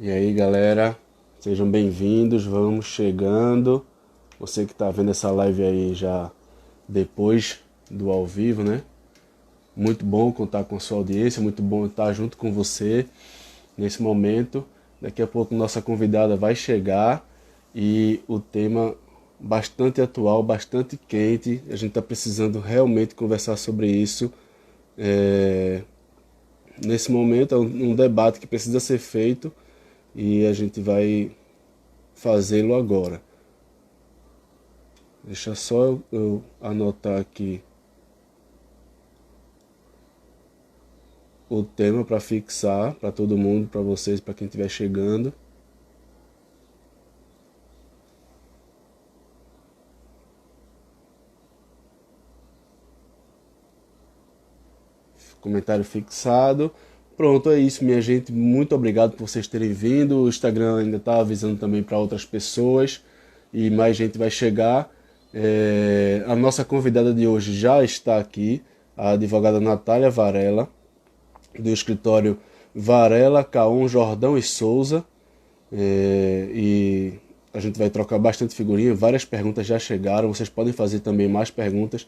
E aí, galera, sejam bem-vindos, vamos chegando. Você que está vendo essa live aí já depois do ao vivo, né? Muito bom contar com a sua audiência, muito bom estar junto com você nesse momento. Daqui a pouco nossa convidada vai chegar e o tema bastante atual, bastante quente. A gente está precisando realmente conversar sobre isso. É, Nesse momento é um debate que precisa ser feito e a gente vai fazê-lo agora. Deixa só eu anotar aqui o tema para fixar para todo mundo, para vocês, para quem estiver chegando. Comentário fixado. Pronto, é isso, minha gente. Muito obrigado por vocês terem vindo. O Instagram ainda está avisando também para outras pessoas e mais gente vai chegar. A nossa convidada de hoje já está aqui, a advogada Natália Varela, do escritório Varela, Caon, Jordão e Souza. E a gente vai trocar bastante figurinha, várias perguntas já chegaram, vocês podem fazer também mais perguntas,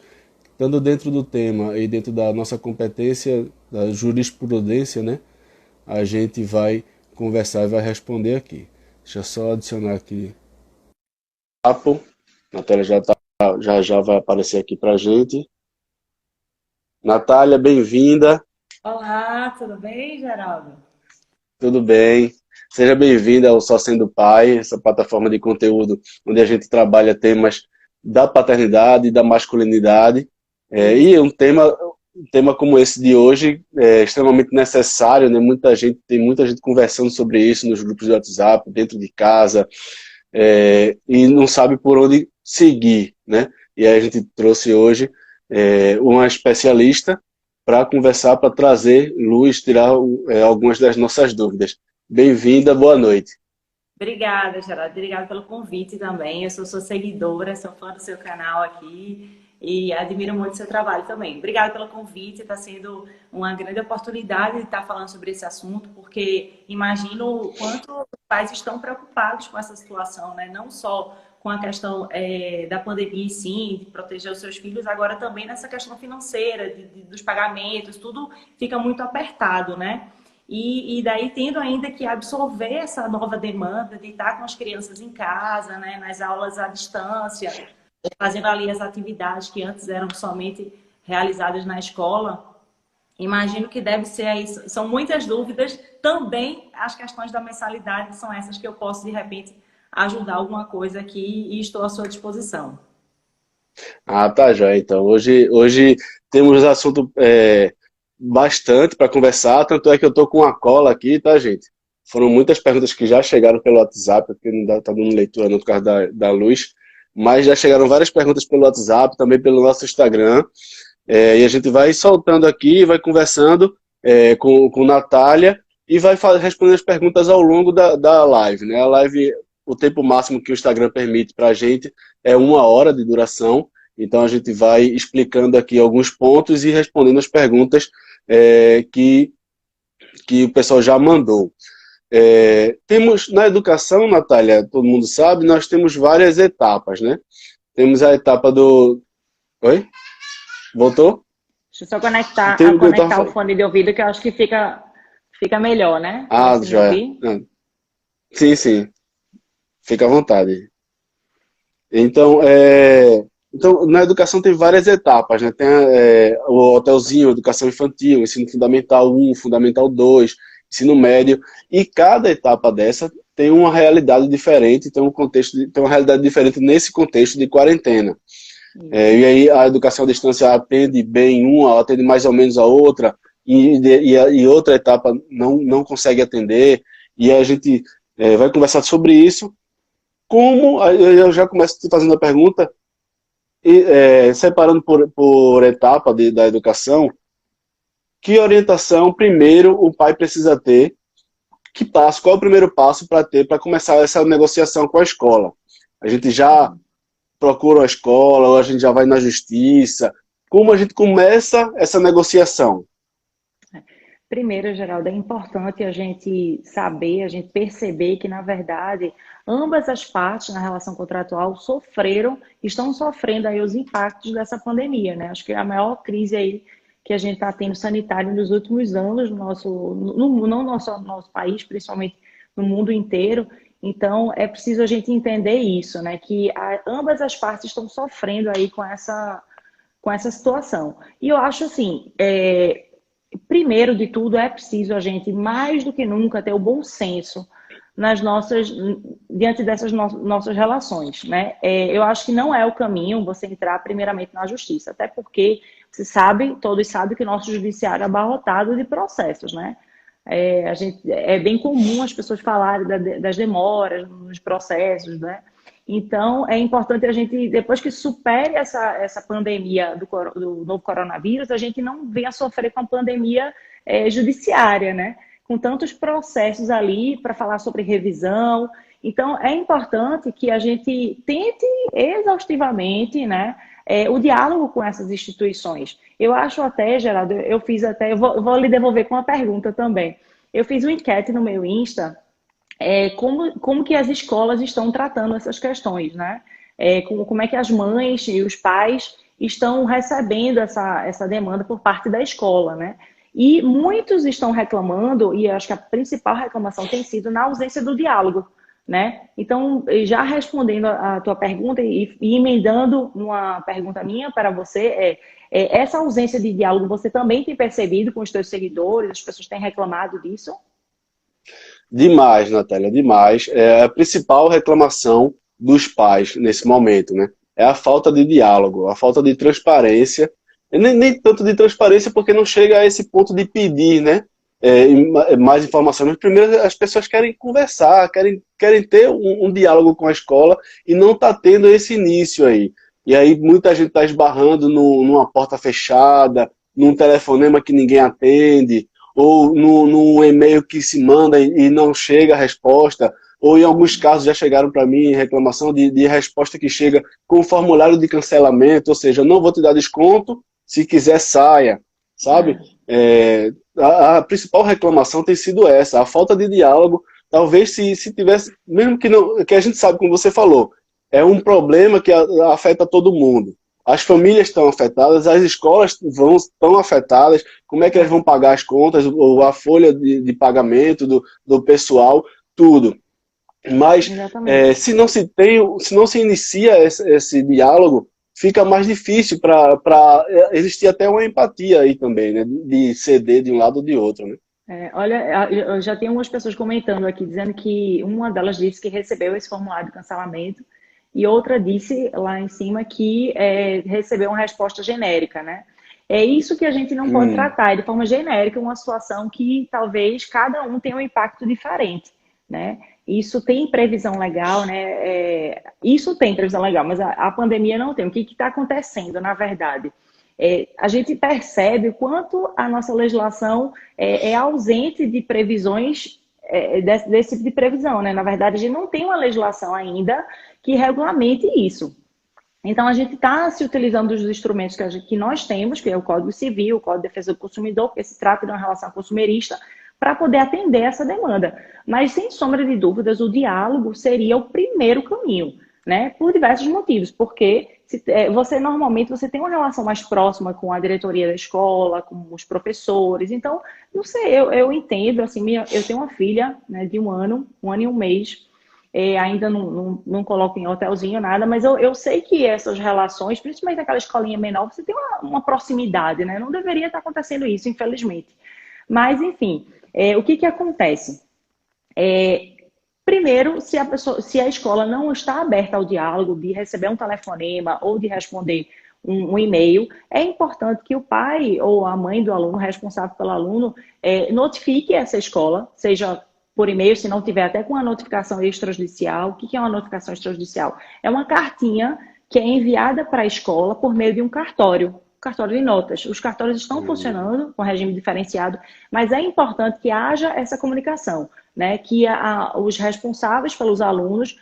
estando dentro do tema e dentro da nossa competência da jurisprudência, né? A gente vai conversar e vai responder aqui. Deixa eu só adicionar aqui. Papo. Natália já vai aparecer aqui pra gente. Natália, bem-vinda. Olá, tudo bem, Geraldo? Tudo bem? Seja bem-vinda ao Só Sendo Pai, essa plataforma de conteúdo onde a gente trabalha temas da paternidade e da masculinidade. Isso. E um tema como esse de hoje é extremamente necessário, né? Tem muita gente conversando sobre isso nos grupos de WhatsApp, dentro de casa, e não sabe por onde seguir, né? E aí a gente trouxe hoje uma especialista para conversar, para trazer luz, tirar algumas das nossas dúvidas. Bem-vinda, boa noite. Obrigada, Geraldo. Obrigada pelo convite também. Eu sou sua seguidora, sou fã do seu canal aqui e admiro muito o seu trabalho também. Obrigada pelo convite. Está sendo uma grande oportunidade de estar falando sobre esse assunto, porque imagino o quanto os pais estão preocupados com essa situação, né? Não só com a questão da pandemia, sim, de proteger os seus filhos, agora também nessa questão financeira, dos pagamentos, tudo fica muito apertado, né? E daí tendo ainda que absorver essa nova demanda de estar com as crianças em casa, né, nas aulas à distância, fazendo ali as atividades que antes eram somente realizadas na escola, imagino que deve ser aí, são muitas dúvidas. Também as questões da mensalidade são essas que eu posso, de repente, ajudar alguma coisa aqui e estou à sua disposição. Ah, tá, já. Então, hoje temos assunto bastante para conversar, tanto é que eu tô com uma cola aqui, tá, gente? Foram muitas perguntas que já chegaram pelo WhatsApp, porque não tá dando leitura não, por causa da luz, mas já chegaram várias perguntas pelo WhatsApp, também pelo nosso Instagram, e a gente vai soltando aqui, vai conversando com Natália e vai respondendo as perguntas ao longo da live, né? A live, o tempo máximo que o Instagram permite para a gente é 1 hora de duração, então a gente vai explicando aqui alguns pontos e respondendo as perguntas que o pessoal já mandou. Temos na educação, Natália, todo mundo sabe, nós temos várias etapas, né? Temos a etapa do. Oi? Voltou? Deixa eu só conectar, Tem o que eu conectar o tava. fone de ouvido, que eu acho que fica melhor, né? Para Ah, você me já. ouvir. Sim, sim. Fica à vontade. Então, na educação tem várias etapas, né? Tem o hotelzinho, educação infantil, ensino fundamental 1, fundamental 2, ensino médio, e cada etapa dessa tem uma realidade diferente, tem um contexto, tem uma realidade diferente nesse contexto de quarentena. Isso. E aí a educação à distância atende bem uma, atende mais ou menos a outra, e outra etapa não consegue atender, e a gente vai conversar sobre isso. Como eu já começo te fazendo a pergunta, separando por etapa da educação, que orientação primeiro o pai precisa ter? Que passo? Qual é o primeiro passo para ter para começar essa negociação com a escola? A gente já procura a escola, ou a gente já vai na justiça? Como a gente começa essa negociação? Primeiro, Geraldo, é importante a gente saber, a gente perceber que, na verdade, ambas as partes na relação contratual sofreram, estão sofrendo aí os impactos dessa pandemia, né? Acho que é a maior crise aí que a gente está tendo sanitária nos últimos anos, não no nosso país, principalmente no mundo inteiro. Então, é preciso a gente entender isso, né? Que ambas as partes estão sofrendo aí com essa situação. E eu acho assim, primeiro de tudo, é preciso a gente, mais do que nunca, ter o bom senso nas nossas, diante dessas nossas relações, né? Eu acho que não é o caminho você entrar primeiramente na justiça, até porque você sabe, todos sabem que o nosso judiciário é abarrotado de processos, né? É bem comum as pessoas falarem das demoras nos processos, né? Então, é importante a gente, depois que supere essa pandemia do novo coronavírus, a gente não venha sofrer com a pandemia judiciária, né? Com tantos processos ali para falar sobre revisão. Então, é importante que a gente tente exaustivamente, né, o diálogo com essas instituições. Eu acho até, Geraldo, eu vou lhe devolver com uma pergunta também. Eu fiz uma enquete no meu Insta, como que as escolas estão tratando essas questões, né? Como é que as mães e os pais estão recebendo essa demanda por parte da escola, né? E muitos estão reclamando, e acho que a principal reclamação tem sido na ausência do diálogo, né? Então, já respondendo a tua pergunta e emendando uma pergunta minha para você, essa ausência de diálogo você também tem percebido com os teus seguidores? As pessoas têm reclamado disso? Demais, Natália, demais. É a principal reclamação dos pais nesse momento, né? É a falta de diálogo, a falta de transparência. E nem tanto de transparência porque não chega a esse ponto de pedir, né? Mais informações. Mas primeiro as pessoas querem conversar, querem ter um diálogo com a escola e não está tendo esse início aí. E aí muita gente está esbarrando numa porta fechada, num telefonema que ninguém atende, ou no e-mail que se manda e não chega a resposta, ou em alguns casos já chegaram para mim reclamação de resposta que chega com formulário de cancelamento, ou seja, não vou te dar desconto, se quiser saia, sabe? A principal reclamação tem sido essa, a falta de diálogo. Talvez se tivesse, mesmo que não, que a gente sabe, como você falou, é um problema que afeta todo mundo. As famílias estão afetadas, as escolas estão afetadas, como é que elas vão pagar as contas, ou a folha de pagamento do pessoal, tudo. Mas se não se inicia esse diálogo, fica mais difícil para existir até uma empatia aí também, né? De ceder de um lado ou de outro, né? Olha, eu já tenho algumas pessoas comentando aqui, dizendo que uma delas disse que recebeu esse formulário de cancelamento e outra disse lá em cima que recebeu uma resposta genérica, né? É isso que a gente não pode tratar de forma genérica, uma situação que talvez cada um tenha um impacto diferente, né? Isso tem previsão legal, né? Isso tem previsão legal, mas a pandemia não tem. O que está acontecendo, na verdade? A gente percebe o quanto a nossa legislação é ausente de previsões desse tipo de previsão, né? Na verdade, a gente não tem uma legislação ainda que regulamente isso. Então, a gente está se utilizando dos instrumentos que nós temos, que é o Código Civil, o Código de Defesa do Consumidor, porque se trata de uma relação consumerista, para poder atender essa demanda. Mas, sem sombra de dúvidas, o diálogo seria o primeiro caminho, né? Por diversos motivos. Porque normalmente você tem uma relação mais próxima com a diretoria da escola, com os professores. Então, não sei, eu entendo, assim, eu tenho uma filha, né, de um ano e um mês. Ainda não coloco em hotelzinho nada, mas eu sei que essas relações, principalmente naquela escolinha menor, você tem uma proximidade, né? Não deveria estar acontecendo isso, infelizmente. Mas, enfim, o que acontece? Primeiro, se a escola não está aberta ao diálogo, de receber um telefonema ou de responder um e-mail, é importante que o pai ou a mãe do aluno, responsável pelo aluno, notifique essa escola, seja por e-mail, se não tiver até com uma notificação extrajudicial. O que é uma notificação extrajudicial? É uma cartinha que é enviada para a escola por meio de um cartório de notas. Os cartórios estão funcionando com regime diferenciado, mas é importante que haja essa comunicação, né? Que os responsáveis pelos alunos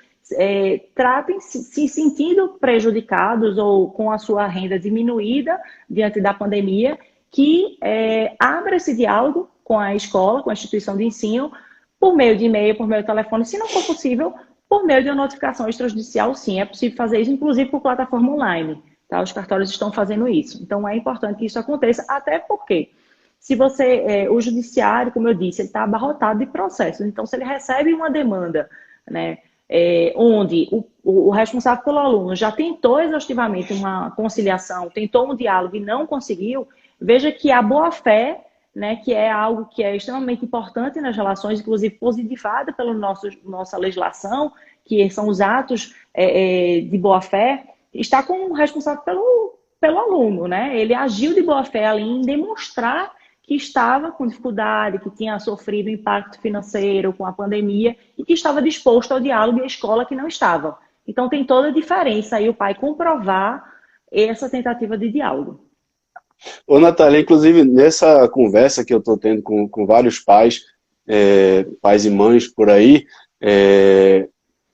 tratem se sentindo prejudicados ou com a sua renda diminuída diante da pandemia, que abra esse diálogo com a escola, com a instituição de ensino, por meio de e-mail, por meio de telefone, se não for possível, por meio de uma notificação extrajudicial, sim, é possível fazer isso, inclusive por plataforma online. Tá? Os cartórios estão fazendo isso. Então, é importante que isso aconteça, até porque se você, o judiciário, como eu disse, ele está abarrotado de processos. Então, se ele recebe uma demanda, né, onde o responsável pelo aluno já tentou exaustivamente uma conciliação, tentou um diálogo e não conseguiu, veja que a boa-fé, né, que é algo que é extremamente importante nas relações, inclusive positivada pela nossa legislação, que são os atos de boa-fé, está com o responsável pelo aluno, né? Ele agiu de boa-fé ali em demonstrar que estava com dificuldade, que tinha sofrido impacto financeiro com a pandemia e que estava disposto ao diálogo e a escola que não estava. Então tem toda a diferença aí o pai comprovar essa tentativa de diálogo. Ô, Natália, inclusive nessa conversa que eu estou tendo com vários pais, pais e mães por aí,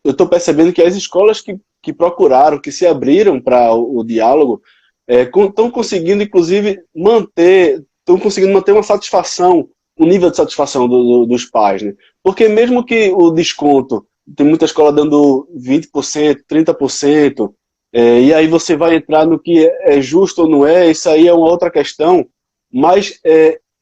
eu estou percebendo que as escolas que procuraram, que se abriram para o diálogo, estão conseguindo, inclusive, estão conseguindo manter uma satisfação, um nível de satisfação dos pais, né? Porque mesmo que o desconto, tem muita escola dando 20%, 30%, e aí você vai entrar no que é justo ou não é, isso aí é uma outra questão, mas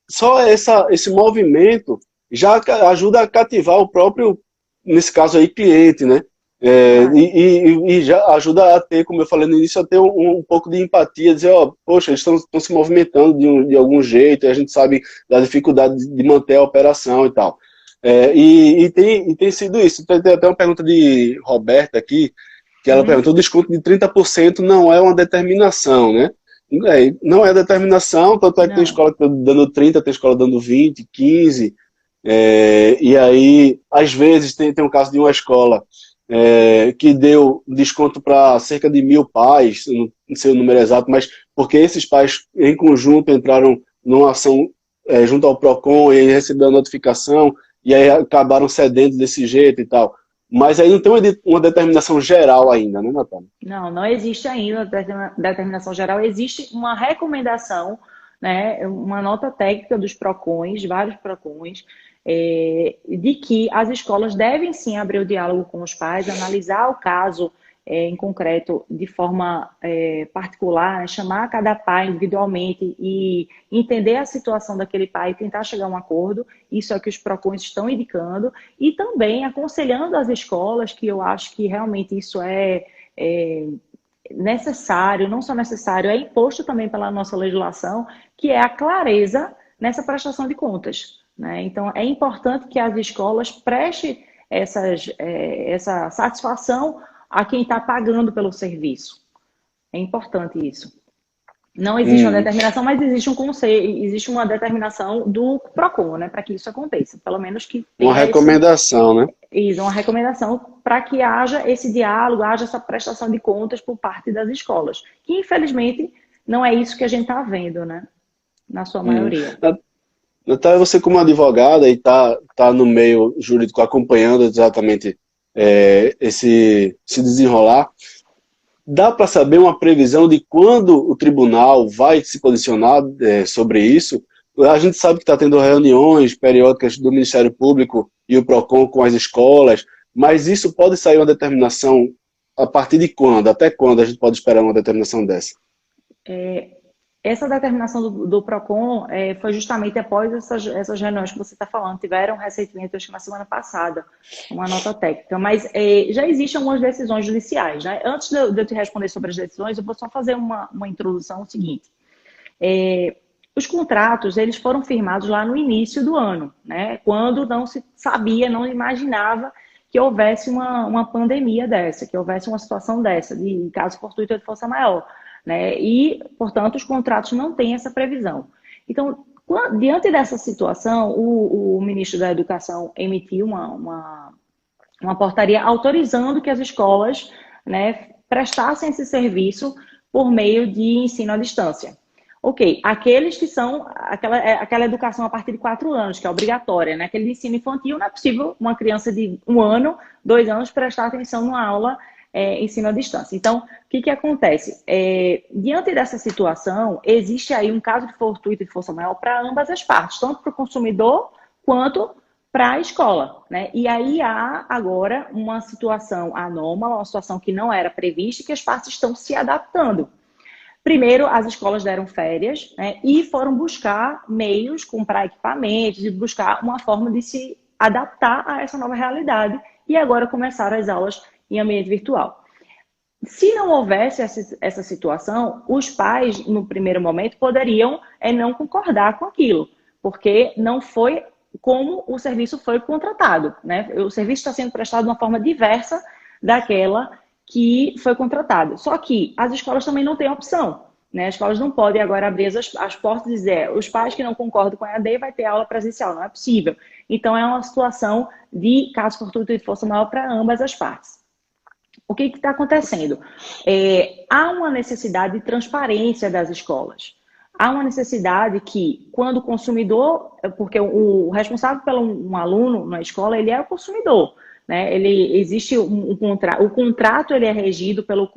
só esse movimento já ajuda a cativar o próprio, nesse caso aí, cliente, né? E já ajuda a ter, como eu falei no início, a ter um pouco de empatia, dizer, ó, poxa, eles estão se movimentando de algum jeito, e a gente sabe da dificuldade de manter a operação e tal. E tem sido isso. Tem até uma pergunta de Roberta aqui, que ela perguntou, o desconto de 30% não é uma determinação, né? Não é determinação, tanto é que tem escola dando 30, tem escola dando 20, 15, e aí, às vezes, tem um caso de uma escola que deu desconto para cerca de 1.000 pais, não sei o número exato, mas porque esses pais, em conjunto, entraram numa ação junto ao PROCON e receberam a notificação, e aí acabaram cedendo desse jeito e tal. Mas aí não tem uma determinação geral ainda, né, Natália? Não existe ainda determinação geral. Existe uma recomendação, né, uma nota técnica dos PROCONs, vários PROCONs, de que as escolas devem sim abrir o diálogo com os pais, analisar o caso em concreto de forma particular, né, chamar cada pai individualmente e entender a situação daquele pai e tentar chegar a um acordo. Isso é o que os PROCONs estão indicando. E também aconselhando as escolas, que eu acho que realmente isso é necessário, não só necessário, é imposto também pela nossa legislação, que é a clareza nessa prestação de contas, né? Então, é importante que as escolas prestem essa satisfação a quem está pagando pelo serviço. É importante isso. Não existe uma determinação, mas existe um conselho, existe uma determinação do PROCON, né, para que isso aconteça. Pelo menos que tenha uma recomendação, né? Isso, uma recomendação para que haja esse diálogo, haja essa prestação de contas por parte das escolas. Que, infelizmente, não é isso que a gente está vendo, né? Na sua maioria. Natália, você como advogada e tá no meio jurídico acompanhando exatamente esse desenrolar, dá para saber uma previsão de quando o tribunal vai se posicionar sobre isso? A gente sabe que está tendo reuniões periódicas do Ministério Público e o PROCON com as escolas, mas isso pode sair uma determinação a partir de quando? Até quando a gente pode esperar uma determinação dessa? Essa determinação do PROCON foi justamente após essas reuniões que você está falando. Tiveram recentemente, acho que na semana passada, uma nota técnica. Mas já existem algumas decisões judiciais, né? Antes de eu te responder sobre as decisões, eu vou só fazer uma introdução seguinte. Os contratos, eles foram firmados lá no início do ano, né? Quando não se sabia, não imaginava que houvesse uma pandemia dessa, que houvesse uma situação dessa, de caso fortuito de força maior, né? E, portanto, os contratos não têm essa previsão. Então, diante dessa situação, o ministro da Educação emitiu uma portaria autorizando que as escolas, né, prestassem esse serviço por meio de ensino à distância. Ok, aqueles que são aquela educação a partir de 4 anos, que é obrigatória, né? Aquele ensino infantil, não é possível uma criança de 1 ano, 2 anos prestar atenção numa aula ensino à distância. Então, o que acontece? Diante dessa situação, existe aí um caso de fortuito e de força maior para ambas as partes, tanto para o consumidor quanto para a escola, né? E aí há agora uma situação anômala, uma situação que não era prevista e que as partes estão se adaptando. Primeiro, as escolas deram férias, né, e foram buscar meios, comprar equipamentos e buscar uma forma de se adaptar a essa nova realidade. E agora começaram as aulas em ambiente virtual. Se não houvesse essa situação, os pais, no primeiro momento, poderiam não concordar com aquilo, porque não foi como o serviço foi contratado, né? O serviço está sendo prestado de uma forma diversa daquela que foi contratada. Só que as escolas também não têm opção, né? As escolas não podem agora abrir as portas e dizer os pais que não concordam com a EAD vai ter aula presencial, não é possível. Então é uma situação de caso fortuito e de força maior para ambas as partes. O que está acontecendo? Há uma necessidade de transparência das escolas. Há uma necessidade que, quando o consumidor, porque o responsável pelo um aluno na escola, ele é o consumidor, né? Existe um contrato, o contrato ele é regido pelo,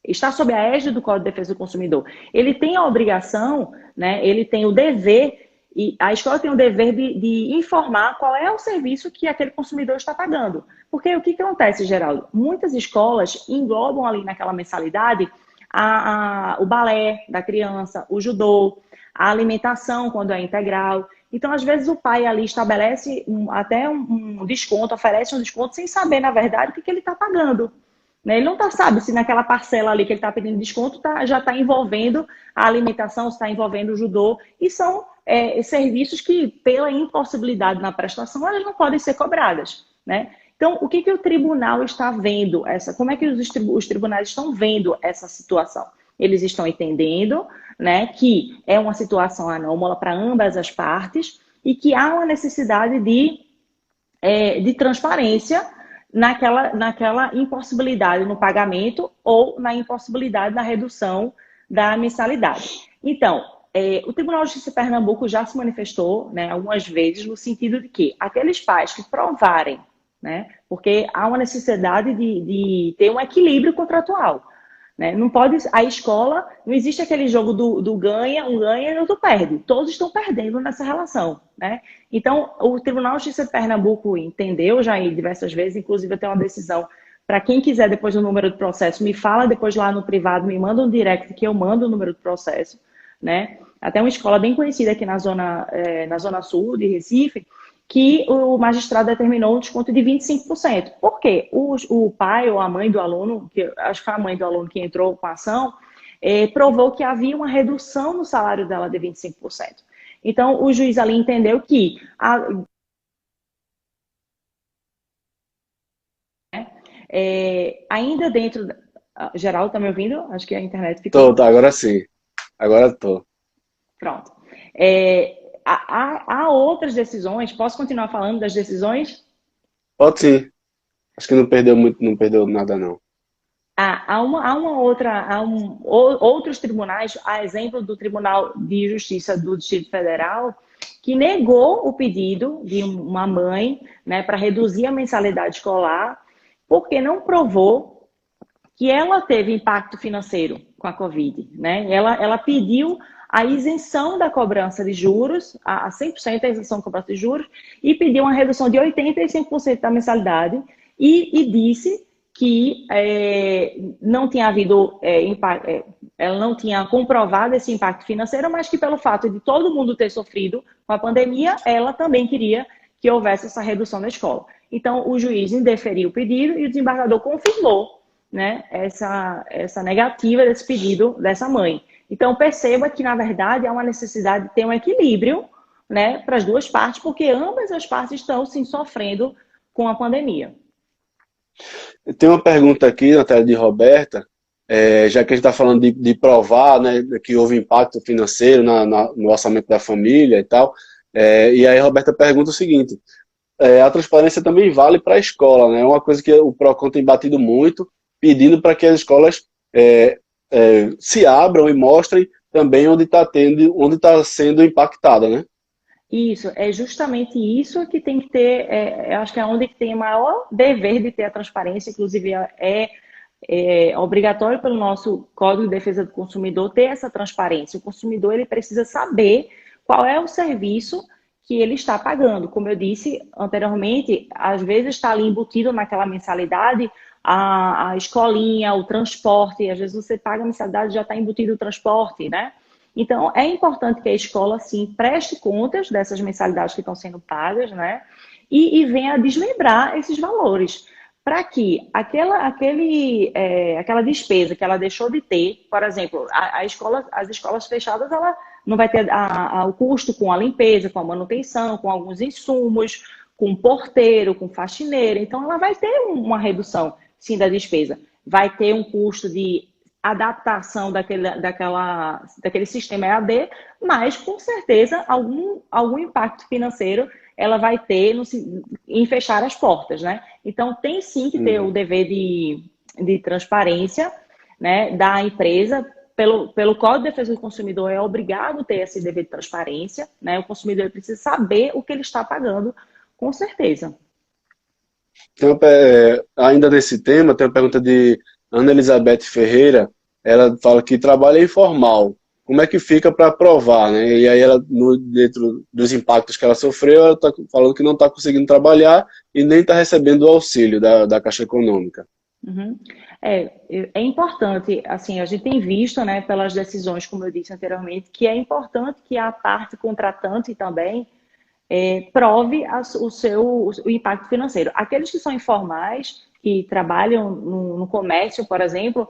está sob a égide do Código de Defesa do Consumidor. Ele tem a obrigação, né? Ele tem o dever, e a escola tem o dever de informar qual é o serviço que aquele consumidor está pagando. Porque o que acontece, Geraldo? Muitas escolas englobam ali naquela mensalidade o balé da criança, o judô, a alimentação quando é integral. Então, às vezes, o pai ali estabelece até um desconto, oferece um desconto sem saber, na verdade, o que ele está pagando. Né? Ele não sabe se naquela parcela ali que ele está pedindo desconto já está envolvendo a alimentação, se está envolvendo o judô. E são serviços que, pela impossibilidade na prestação, elas não podem ser cobradas, né? Então, o que o tribunal está vendo? Como é que os tribunais estão vendo essa situação? Eles estão entendendo, né, que é uma situação anômala para ambas as partes e que há uma necessidade de transparência naquela impossibilidade no pagamento ou na impossibilidade na redução da mensalidade. Então, o Tribunal de Justiça de Pernambuco já se manifestou, né, algumas vezes no sentido de que aqueles pais que provarem, né, porque há uma necessidade de ter um equilíbrio contratual. Né? Não pode, a escola, não existe aquele jogo do ganha, um ganha e outro perde. Todos estão perdendo nessa relação. Né? Então, o Tribunal de Justiça de Pernambuco entendeu já diversas vezes, inclusive até uma decisão, para quem quiser depois do número do processo, me fala depois lá no privado, me manda um direct que eu mando o número do processo. Né? Até uma escola bem conhecida aqui na zona sul de Recife, que o magistrado determinou um desconto de 25%. Por quê? O pai ou a mãe do aluno, acho que foi a mãe do aluno que entrou com a ação, provou que havia uma redução no salário dela de 25%. Então, o juiz ali entendeu que ainda dentro... Geraldo, está me ouvindo? Acho que a internet ficou... Tô, agora sim. Agora estou. Pronto. Há outras decisões. Posso continuar falando das decisões? Pode sim. Acho que não perdeu muito, não perdeu nada, não. Outros tribunais, a exemplo do Tribunal de Justiça do Distrito Federal, que negou o pedido de uma mãe, né, para reduzir a mensalidade escolar, porque não provou que ela teve impacto financeiro com a Covid. Né? Ela pediu a isenção da cobrança de juros, a 100% a isenção da cobrança de juros, e pediu uma redução de 85% da mensalidade, e disse que não tinha havido impacto, ela não tinha comprovado esse impacto financeiro, mas que pelo fato de todo mundo ter sofrido com a pandemia, ela também queria que houvesse essa redução da escola. Então, o juiz indeferiu o pedido e o desembargador confirmou, né, essa negativa desse pedido dessa mãe. Então, perceba que, na verdade, há uma necessidade de ter um equilíbrio, né, para as duas partes, porque ambas as partes estão, sim, sofrendo com a pandemia. Tem uma pergunta aqui, Natália, de Roberta, já que a gente está falando de provar, né, que houve impacto financeiro no orçamento da família e tal, e aí a Roberta pergunta o seguinte, a transparência também vale para a escola, né? É uma coisa que o PROCON tem batido muito, pedindo para que as escolas se abram e mostrem também onde está sendo impactada, né? Isso, é justamente isso que tem que ter, eu acho que é onde que tem o maior dever de ter a transparência, inclusive é obrigatório pelo nosso Código de Defesa do Consumidor ter essa transparência. O consumidor ele precisa saber qual é o serviço que ele está pagando. Como eu disse anteriormente, às vezes está ali embutido naquela mensalidade a escolinha, o transporte, às vezes você paga a mensalidade e já está embutido o transporte, né? Então, é importante que a escola, sim, preste contas dessas mensalidades que estão sendo pagas, né? E venha desmembrar esses valores para que aquela despesa que ela deixou de ter, por exemplo, as escolas fechadas, ela não vai ter o custo com a limpeza, com a manutenção, com alguns insumos, com porteiro, com faxineiro. Então, ela vai ter uma redução, sim, da despesa. Vai ter um custo de adaptação daquele sistema EAD, mas, com certeza, algum impacto financeiro ela vai ter em fechar as portas, né? Então, tem sim que ter o dever de transparência, né, da empresa. Pelo Código de Defesa do Consumidor é obrigado ter esse dever de transparência, né? O consumidor precisa saber o que ele está pagando, com certeza. Então, ainda nesse tema, tem uma pergunta de Ana Elizabeth Ferreira. Ela fala que trabalho é informal. Como é que fica para provar, né? E aí ela, dentro dos impactos que ela sofreu, ela está falando que não está conseguindo trabalhar e nem está recebendo o auxílio da Caixa Econômica. Uhum. É importante, assim, a gente tem visto, né, pelas decisões, como eu disse anteriormente, que é importante que a parte contratante também prove o impacto financeiro. Aqueles que são informais, que trabalham no comércio, por exemplo,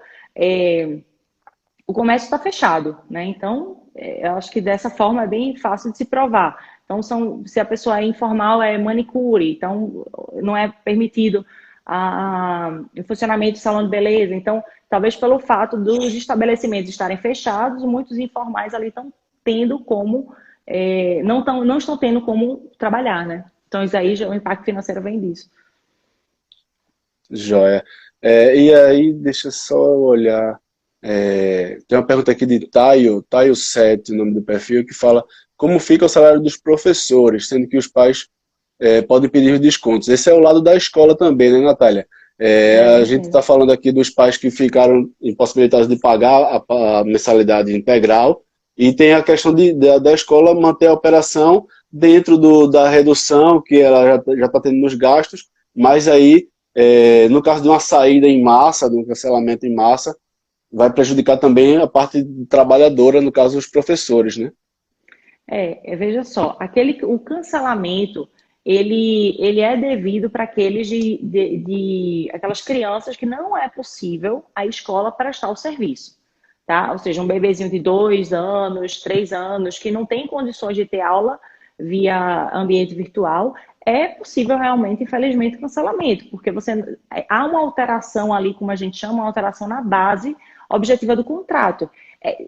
o comércio está fechado, né? Então, eu acho que dessa forma é bem fácil de se provar. Então, se a pessoa é informal, é manicure, então não é permitido o funcionamento do salão de beleza. Então, talvez pelo fato dos estabelecimentos estarem fechados, muitos informais ali estão tendo como, não estão tendo como trabalhar, né? Então, isso aí, o impacto financeiro vem disso. Joia. E aí, deixa eu só olhar. Tem uma pergunta aqui de Taio 7, o nome do perfil, que fala como fica o salário dos professores, sendo que os pais podem pedir descontos. Esse é o lado da escola também, né, Natália? A gente Sim. está falando aqui dos pais que ficaram impossibilitados de pagar a mensalidade integral, e tem a questão da escola manter a operação dentro da redução que ela já está tendo nos gastos, mas aí, no caso de uma saída em massa, de um cancelamento em massa, vai prejudicar também a parte trabalhadora, no caso, os professores, né? Veja só, o cancelamento, ele é devido para aqueles aquelas crianças que não é possível a escola prestar o serviço, tá? Ou seja, um bebezinho de 2 anos, 3 anos, que não tem condições de ter aula via ambiente virtual, é possível realmente, infelizmente, cancelamento, porque há uma alteração ali, como a gente chama, uma alteração na base objetiva do contrato.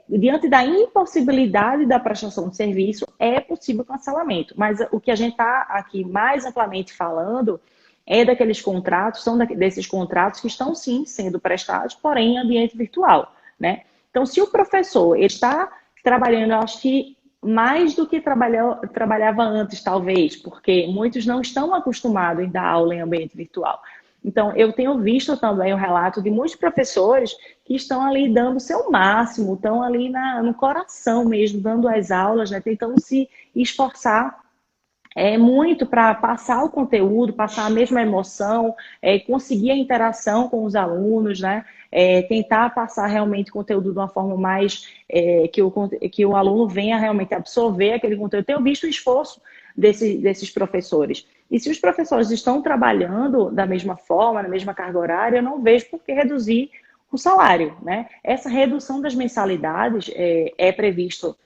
Diante da impossibilidade da prestação de serviço, é possível cancelamento. Mas o que a gente está aqui mais amplamente falando é daqueles contratos, desses contratos que estão sim sendo prestados, porém em ambiente virtual, né? Então, se o professor está trabalhando, eu acho que mais do que trabalhava antes, talvez, porque muitos não estão acostumados em dar aula em ambiente virtual. Então, eu tenho visto também o relato de muitos professores que estão ali dando o seu máximo, estão ali no coração mesmo, dando as aulas, né, tentando se esforçar muito para passar o conteúdo, passar a mesma emoção, conseguir a interação com os alunos, né? Tentar passar realmente o conteúdo de uma forma mais que o aluno venha realmente absorver aquele conteúdo. Eu tenho visto o esforço desses professores. E se os professores estão trabalhando da mesma forma, na mesma carga horária, eu não vejo por que reduzir o salário, né? Essa redução das mensalidades é previsto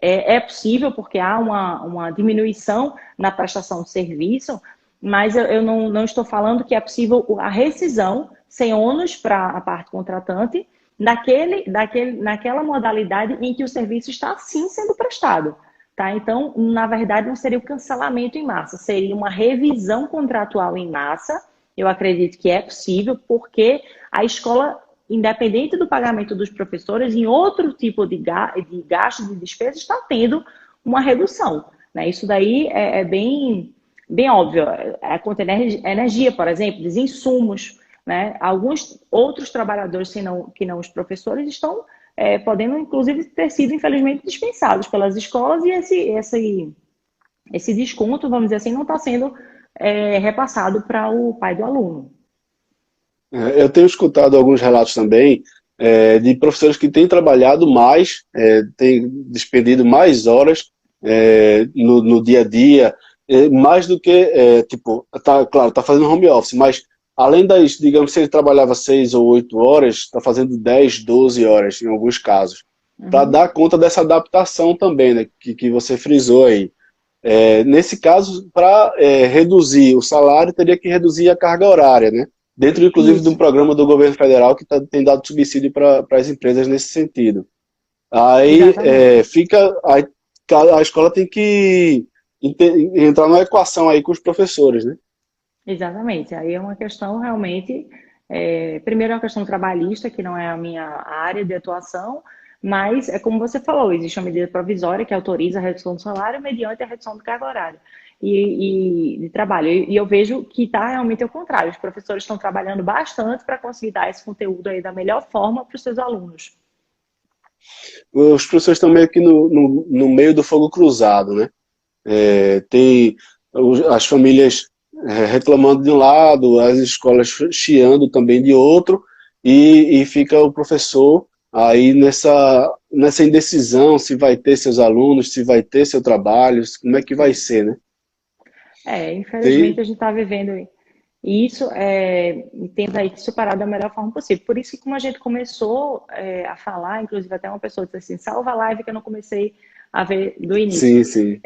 é possível porque há uma diminuição na prestação de serviço, mas eu não estou falando que é possível a rescisão sem ônus para a parte contratante naquela modalidade em que o serviço está sim sendo prestado. Tá? Então, na verdade, não seria o cancelamento em massa, seria uma revisão contratual em massa. Eu acredito que é possível, porque a escola, independente do pagamento dos professores, em outro tipo de gasto, de despesa, está tendo uma redução. né? Isso daí é bem óbvio. A conta de energia, por exemplo, dos insumos, né? Alguns outros trabalhadores, que não os professores, estão podendo, inclusive, ter sido, infelizmente, dispensados pelas escolas e esse desconto, vamos dizer assim, não está sendo repassado para o pai do aluno. Eu tenho escutado alguns relatos também de professores que têm trabalhado mais, têm despendido mais horas no dia a dia, mais do que, tipo, tá, claro, tá fazendo home office, mas além das, digamos, se ele trabalhava 6 ou 8 horas, está fazendo 10, 12 horas em alguns casos, para Uhum. dar conta dessa adaptação também, né, que você frisou aí. Nesse caso, para reduzir o salário, teria que reduzir a carga horária, né? Dentro, inclusive, de um Isso, programa do governo federal que tem dado subsídio para as empresas nesse sentido. Aí exatamente. a escola tem que entrar numa equação aí com os professores, né? Exatamente. Aí é uma questão realmente, primeiro é uma questão trabalhista, que não é a minha área de atuação, mas é como você falou, existe uma medida provisória que autoriza a redução do salário mediante a redução do carga horária e de trabalho. E eu vejo que está realmente ao contrário. Os professores estão trabalhando bastante para conseguir dar esse conteúdo aí da melhor forma para os seus alunos. Os professores estão meio que no meio do fogo cruzado, né? Tem as famílias reclamando de um lado, as escolas chiando também de outro, e fica o professor aí nessa indecisão se vai ter seus alunos, se vai ter seu trabalho, como é que vai ser, né? Infelizmente Tem, a gente está vivendo isso e tenta aí superar da melhor forma possível. Por isso que como a gente começou a falar, inclusive até uma pessoa disse assim, salva a live que eu não comecei a ver do início. sim, sim.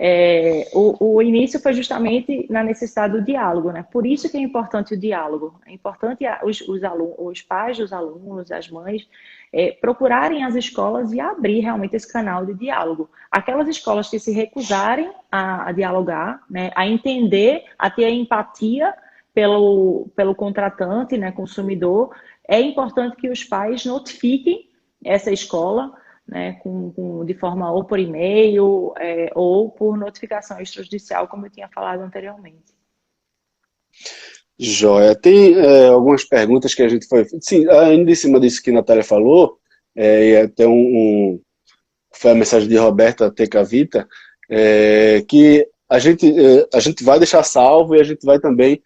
O início foi justamente na necessidade do diálogo, né? Por isso que é importante o diálogo. É importante os pais dos alunos, as mães, procurarem as escolas e abrir realmente esse canal de diálogo. Aquelas escolas que se recusarem a dialogar, né, a entender, a ter a empatia pelo contratante, né, consumidor, é importante que os pais notifiquem essa escola, né, de forma ou por e-mail ou por notificação extrajudicial, como eu tinha falado anteriormente. Joia. Tem algumas perguntas que a gente foi. Sim, ainda em cima disso que a Natália falou, e até foi a mensagem de Roberta Tecavita, que a gente vai deixar salvo e a gente vai também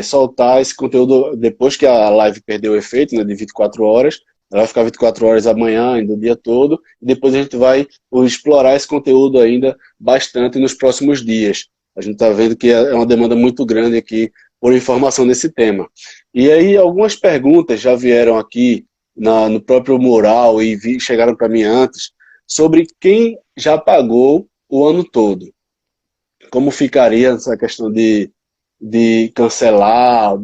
soltar esse conteúdo depois que a live perdeu o efeito, né, de 24 horas. Ela vai ficar 24 horas amanhã, ainda o dia todo, e depois a gente vai explorar esse conteúdo ainda bastante nos próximos dias. A gente está vendo que é uma demanda muito grande aqui por informação nesse tema. E aí, algumas perguntas já vieram aqui no próprio mural e chegaram para mim antes, sobre quem já pagou o ano todo. Como ficaria essa questão de cancelar,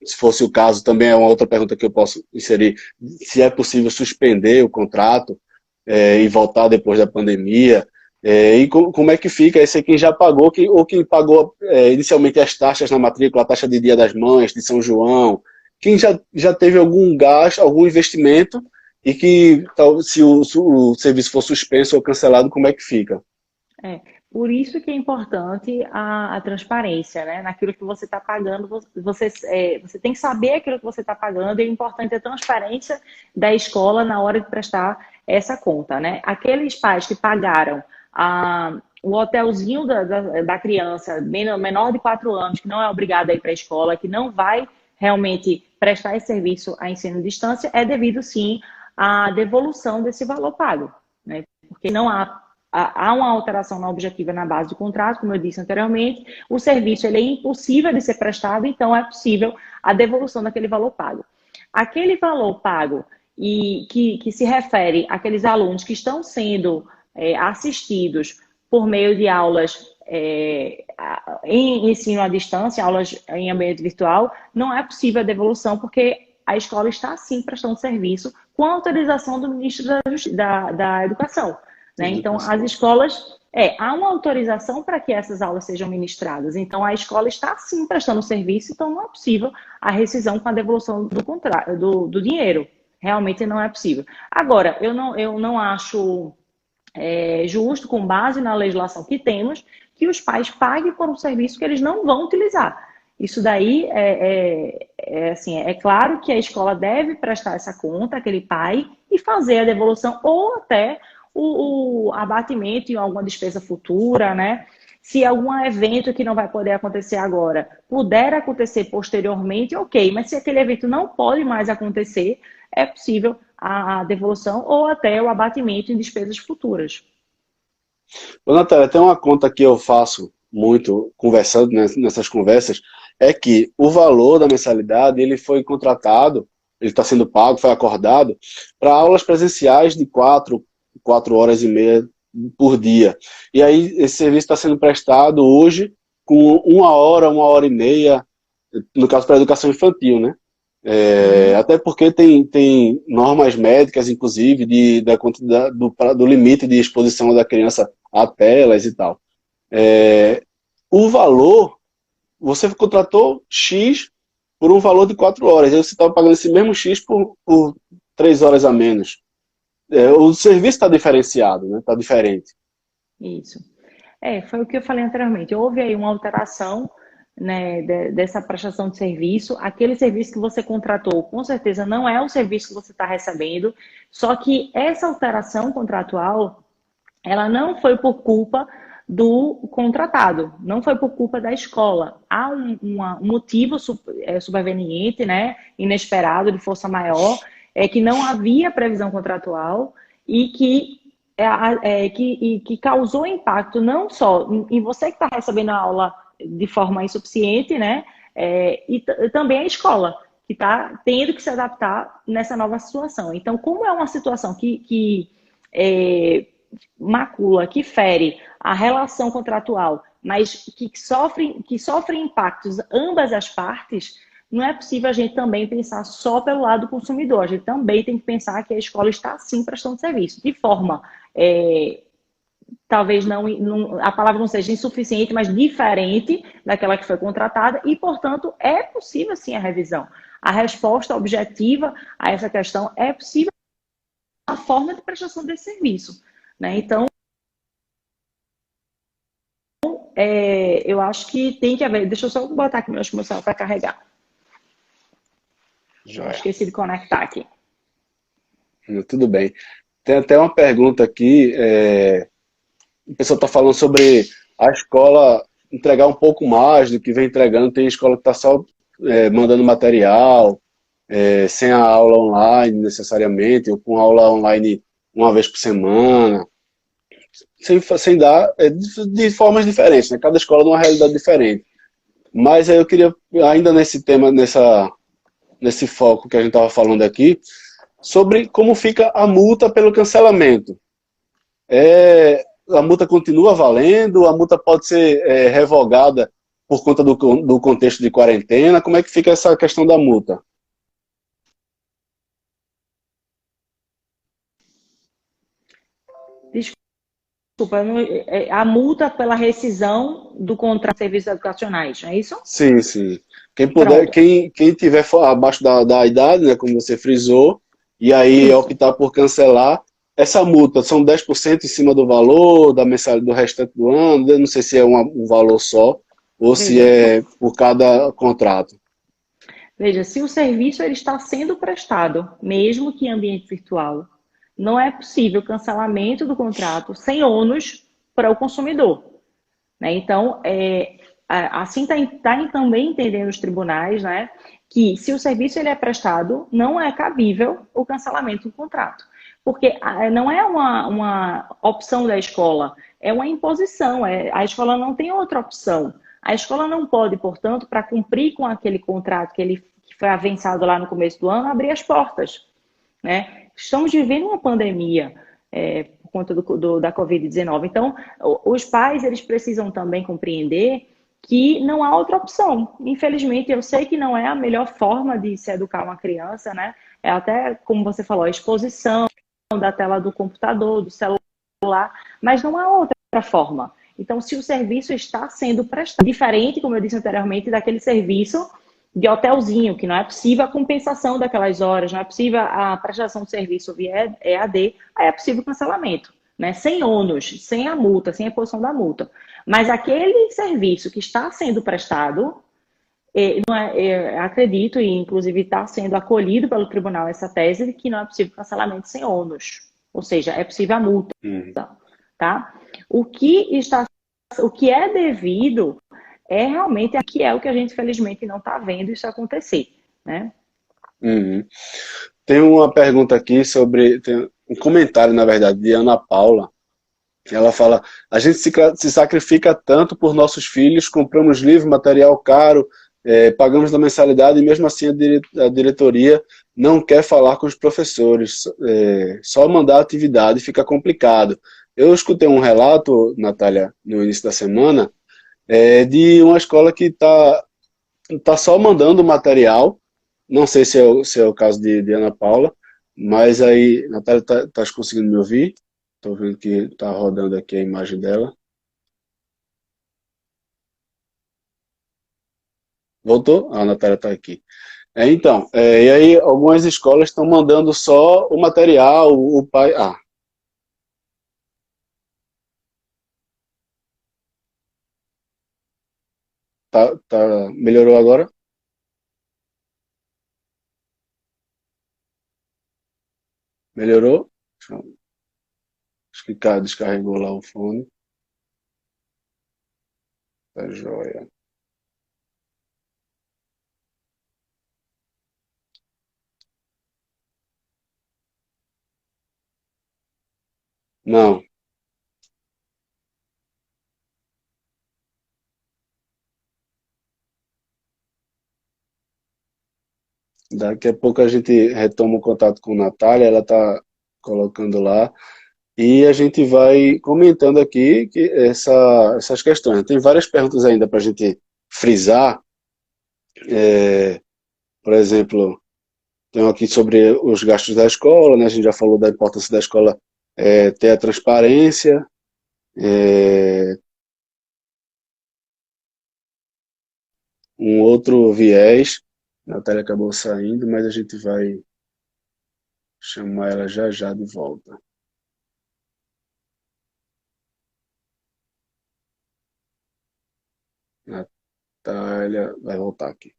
se fosse o caso, também é uma outra pergunta que eu posso inserir, se é possível suspender o contrato e voltar depois da pandemia, e como é que fica esse quem já pagou, ou quem pagou inicialmente as taxas na matrícula, a taxa de Dia das Mães, de São João, quem já teve algum gasto, algum investimento, e que se o serviço for suspenso ou cancelado, como é que fica? É, por isso que é importante a transparência, né? Naquilo que você está pagando, você tem que saber aquilo que você está pagando, e é importante a transparência da escola na hora de prestar essa conta, né? Aqueles pais que pagaram o hotelzinho da criança, menor de 4 anos, que não é obrigado a ir para a escola, que não vai realmente prestar esse serviço a ensino à distância, é devido sim à devolução desse valor pago, né? Porque não há uma alteração na objetiva na base do contrato, como eu disse anteriormente, o serviço ele é impossível de ser prestado, então é possível a devolução daquele valor pago. Aquele valor pago e que se refere àqueles alunos que estão sendo assistidos por meio de aulas em ensino à distância, aulas em ambiente virtual, não é possível a devolução porque a escola está sim prestando serviço com a autorização do ministro da Educação. Né? Então, as escolas, há uma autorização para que essas aulas sejam ministradas. Então, a escola está sim prestando serviço, então não é possível a rescisão com a devolução do dinheiro. Realmente não é possível. Agora, eu não acho justo, com base na legislação que temos, que os pais paguem por um serviço que eles não vão utilizar. Isso daí assim, é claro que a escola deve prestar essa conta àquele pai e fazer a devolução ou até o abatimento em alguma despesa futura, né? Se algum evento que não vai poder acontecer agora puder acontecer posteriormente, ok. Mas se aquele evento não pode mais acontecer, é possível a devolução ou até o abatimento em despesas futuras. Ô, Natália, tem uma conta que eu faço muito, conversando nessas conversas, é que o valor da mensalidade, ele foi contratado, ele está sendo pago, foi acordado, para aulas presenciais de 4 horas e meia por dia. E aí esse serviço está sendo prestado hoje com 1 hora e meia, no caso para a educação infantil, né? Até porque tem normas médicas, inclusive, da quantidade, do limite de exposição da criança a telas e tal. O valor, você contratou X por um valor de 4 horas, aí você estava pagando esse mesmo X por 3 horas a menos. O serviço está diferenciado, né? Está diferente. Isso. Foi o que eu falei anteriormente. Houve aí uma alteração, né, dessa prestação de serviço. Aquele serviço que você contratou, com certeza não é o serviço que você está recebendo. Só que essa alteração contratual, ela não foi por culpa do contratado, não foi por culpa da escola. Há um motivo superveniente, né, inesperado, de força maior, que não havia previsão contratual e que causou impacto não só em você que está recebendo a aula de forma insuficiente, né? E também a escola, que está tendo que se adaptar nessa nova situação. Então, como é uma situação que macula, que fere a relação contratual, mas que sofre impactos ambas as partes, não é possível a gente também pensar só pelo lado do consumidor. A gente também tem que pensar que a escola está, sim, prestando serviço, de forma, talvez a palavra não seja insuficiente, mas diferente daquela que foi contratada e, portanto, é possível, sim, a revisão. A resposta objetiva a essa questão é possível a forma de prestação desse serviço, né? Então, eu acho que tem que haver... Deixa eu só botar aqui meu celular para carregar. Esqueci de conectar aqui. Tudo bem. Tem até uma pergunta aqui. O pessoal está falando sobre a escola entregar um pouco mais do que vem entregando. Tem escola que está só mandando material, sem a aula online necessariamente, ou com aula online uma vez por semana, sem dar, de formas diferentes, né? Cada escola tem uma realidade diferente. Mas aí eu queria, ainda nesse tema, nesse foco que a gente estava falando aqui, sobre como fica a multa pelo cancelamento. A multa continua valendo? A multa pode ser revogada por conta do contexto de quarentena? Como é que fica essa questão da multa? Desculpa, a multa pela rescisão do contrato de serviços educacionais, não é isso? Sim, sim. Quem puder, quem tiver abaixo da idade, né, como você frisou, e aí optar por cancelar, essa multa são 10% em cima do valor, da mensalidade do restante do ano, eu não sei se é um valor só, ou se é por cada contrato. Veja, se o serviço ele está sendo prestado, mesmo que em ambiente virtual, não é possível cancelamento do contrato sem ônus para o consumidor, né? Então, assim está também entendendo os tribunais, né, que se o serviço ele é prestado, não é cabível o cancelamento do contrato. Porque não é uma opção da escola, é uma imposição. A escola não tem outra opção. A escola não pode, portanto, para cumprir com aquele contrato que foi avançado lá no começo do ano, abrir as portas, né? Estamos vivendo uma pandemia por conta da Covid-19. Então, os pais eles precisam também compreender que não há outra opção. Infelizmente, eu sei que não é a melhor forma de se educar uma criança, né? É até, como você falou, a exposição da tela do computador, do celular, mas não há outra forma. Então, se o serviço está sendo prestado, diferente, como eu disse anteriormente, daquele serviço de hotelzinho, que não é possível a compensação daquelas horas, não é possível a prestação de serviço via EAD, aí é possível o cancelamento. né? Sem ônus, sem a multa, sem a imposição da multa. Mas aquele serviço que está sendo prestado, acredito, e inclusive está sendo acolhido pelo tribunal essa tese, de que não é possível cancelamento sem ônus. Ou seja, é possível a multa. Tá? O que é devido é realmente aqui é o que a gente, felizmente, não está vendo isso acontecer, né? Tem uma pergunta aqui tem um comentário, na verdade, de Ana Paula. Ela fala: a gente se sacrifica tanto por nossos filhos, compramos livro, material caro, pagamos da mensalidade e mesmo assim a diretoria não quer falar com os professores, só mandar a atividade fica complicado. Eu escutei um relato, Natália, no início da semana, de uma escola que tá só mandando material. Não sei se é o caso de Ana Paula, mas aí, Natália, tá conseguindo me ouvir? Estou vendo que está rodando aqui a imagem dela. Voltou? A Natália está aqui. Então, e aí algumas escolas estão mandando só o material, o pai... Melhorou agora? Melhorou? Acho que descarregou lá o fone. Tá joia. Não. Daqui a pouco a gente retoma o contato com a Natália, ela está colocando lá, e a gente vai comentando aqui essas questões. Tem várias perguntas ainda para a gente frisar. Por exemplo, tem aqui sobre os gastos da escola, né? A gente já falou da importância da escola ter a transparência. Um outro viés, a Natália acabou saindo, mas a gente vai chamar ela já já de volta. Natália vai voltar aqui.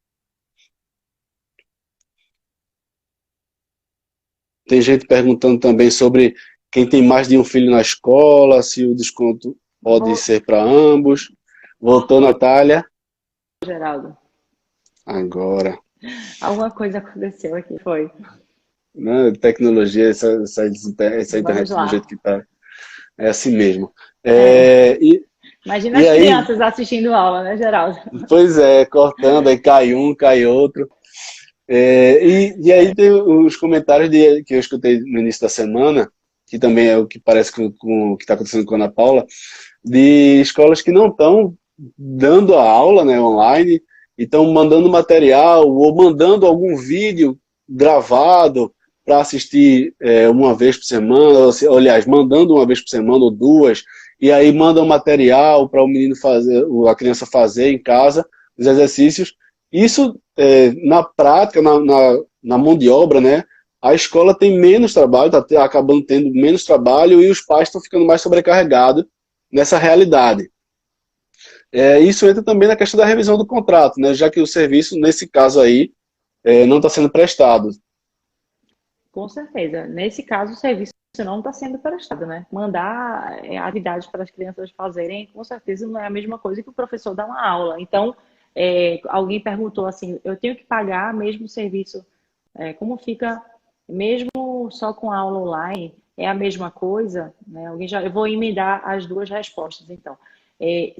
Tem gente perguntando também sobre quem tem mais de um filho na escola, se o desconto pode ser para ambos. Voltou, Natália? Geraldo. Agora. Alguma coisa aconteceu aqui, foi. Né? Tecnologia, essa internet do jeito que está. É assim mesmo. Imagina as crianças assistindo aula, né, Geraldo? Pois é, cortando, aí cai um, cai outro. E aí tem os comentários que eu escutei no início da semana, que também é o que parece com o que está acontecendo com a Ana Paula, de escolas que não estão dando a aula, né, online, e estão mandando material ou mandando algum vídeo gravado para assistir uma vez por semana, ou, aliás, mandando uma vez por semana ou duas, e aí mandam material para o menino fazer, a criança fazer em casa, os exercícios. Isso, na prática, na mão de obra, né, a escola tem menos trabalho, está acabando tendo menos trabalho e os pais estão ficando mais sobrecarregados nessa realidade. Isso entra também na questão da revisão do contrato, né, já que o serviço, nesse caso aí, não está sendo prestado. Com certeza. Nesse caso, o serviço não está sendo prestado, né? Mandar atividades para as crianças fazerem, com certeza, não é a mesma coisa que o professor dar uma aula. Então, alguém perguntou assim, eu tenho que pagar mesmo o serviço, como fica mesmo só com aula online? É a mesma coisa? Né? Eu vou emendar as duas respostas, então.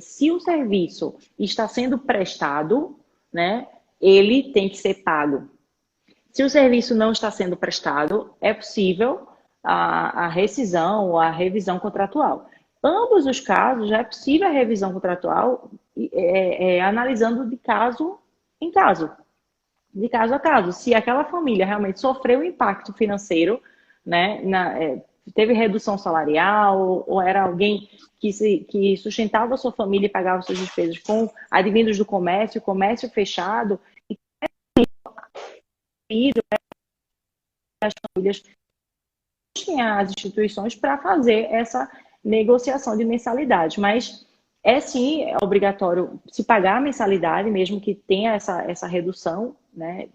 Se o serviço está sendo prestado, né, ele tem que ser pago. Se o serviço não está sendo prestado, é possível a rescisão ou a revisão contratual. Ambos os casos, já é possível a revisão contratual analisando de caso em caso, de caso a caso. Se aquela família realmente sofreu um impacto financeiro, né, teve redução salarial, ou era alguém que sustentava a sua família e pagava suas despesas com advindos do comércio fechado, e as famílias busquem as instituições para fazer essa negociação de mensalidade. Mas é sim obrigatório se pagar a mensalidade, mesmo que tenha essa redução, né,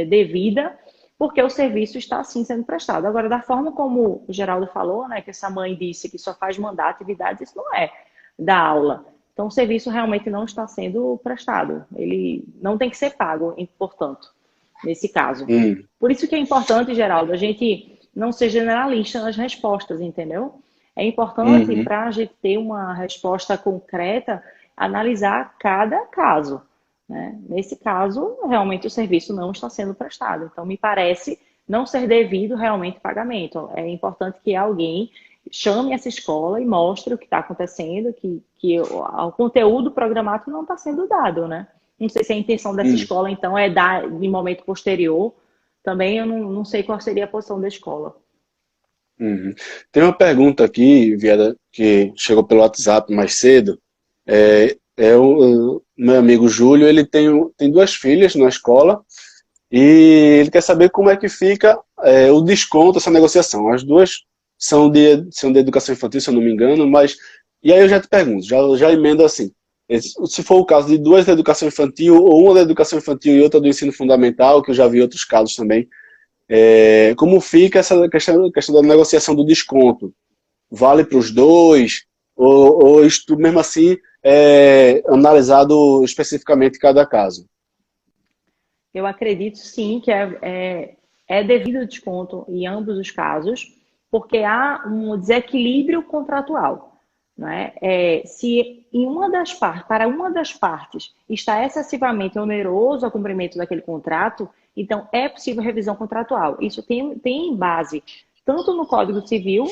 devida, porque o serviço está sim sendo prestado. Agora, da forma como o Geraldo falou, né, que essa mãe disse que só faz mandar atividades, isso não é da aula. Então, o serviço realmente não está sendo prestado. Ele não tem que ser pago, portanto, nesse caso. Por isso que é importante, Geraldo, a gente não ser generalista nas respostas, entendeu? É importante, para a gente ter uma resposta concreta, analisar cada caso, né? Nesse caso, realmente o serviço não está sendo prestado. Então, me parece não ser devido realmente pagamento. É importante que alguém chame essa escola e mostre o que está acontecendo, que o conteúdo programático não está sendo dado, né? Não sei se a intenção dessa escola, então, é dar em momento posterior. Também eu não sei qual seria a posição da escola. Tem uma pergunta aqui, Viada, que chegou pelo WhatsApp mais cedo. O meu amigo Júlio, ele tem duas filhas na escola e ele quer saber como é que fica o desconto, essa negociação. As duas são de educação infantil, se eu não me engano, mas... E aí eu já te pergunto, já emendo assim, se for o caso de duas da educação infantil, ou uma da educação infantil e outra do ensino fundamental, que eu já vi outros casos também, como fica essa questão da negociação do desconto? Vale para os dois? Ou isso mesmo assim analisado especificamente cada caso? Eu acredito sim que é devido desconto em ambos os casos, porque há um desequilíbrio contratual. Né? Se em para uma das partes está excessivamente oneroso o cumprimento daquele contrato, então é possível revisão contratual. Isso tem base tanto no Código Civil,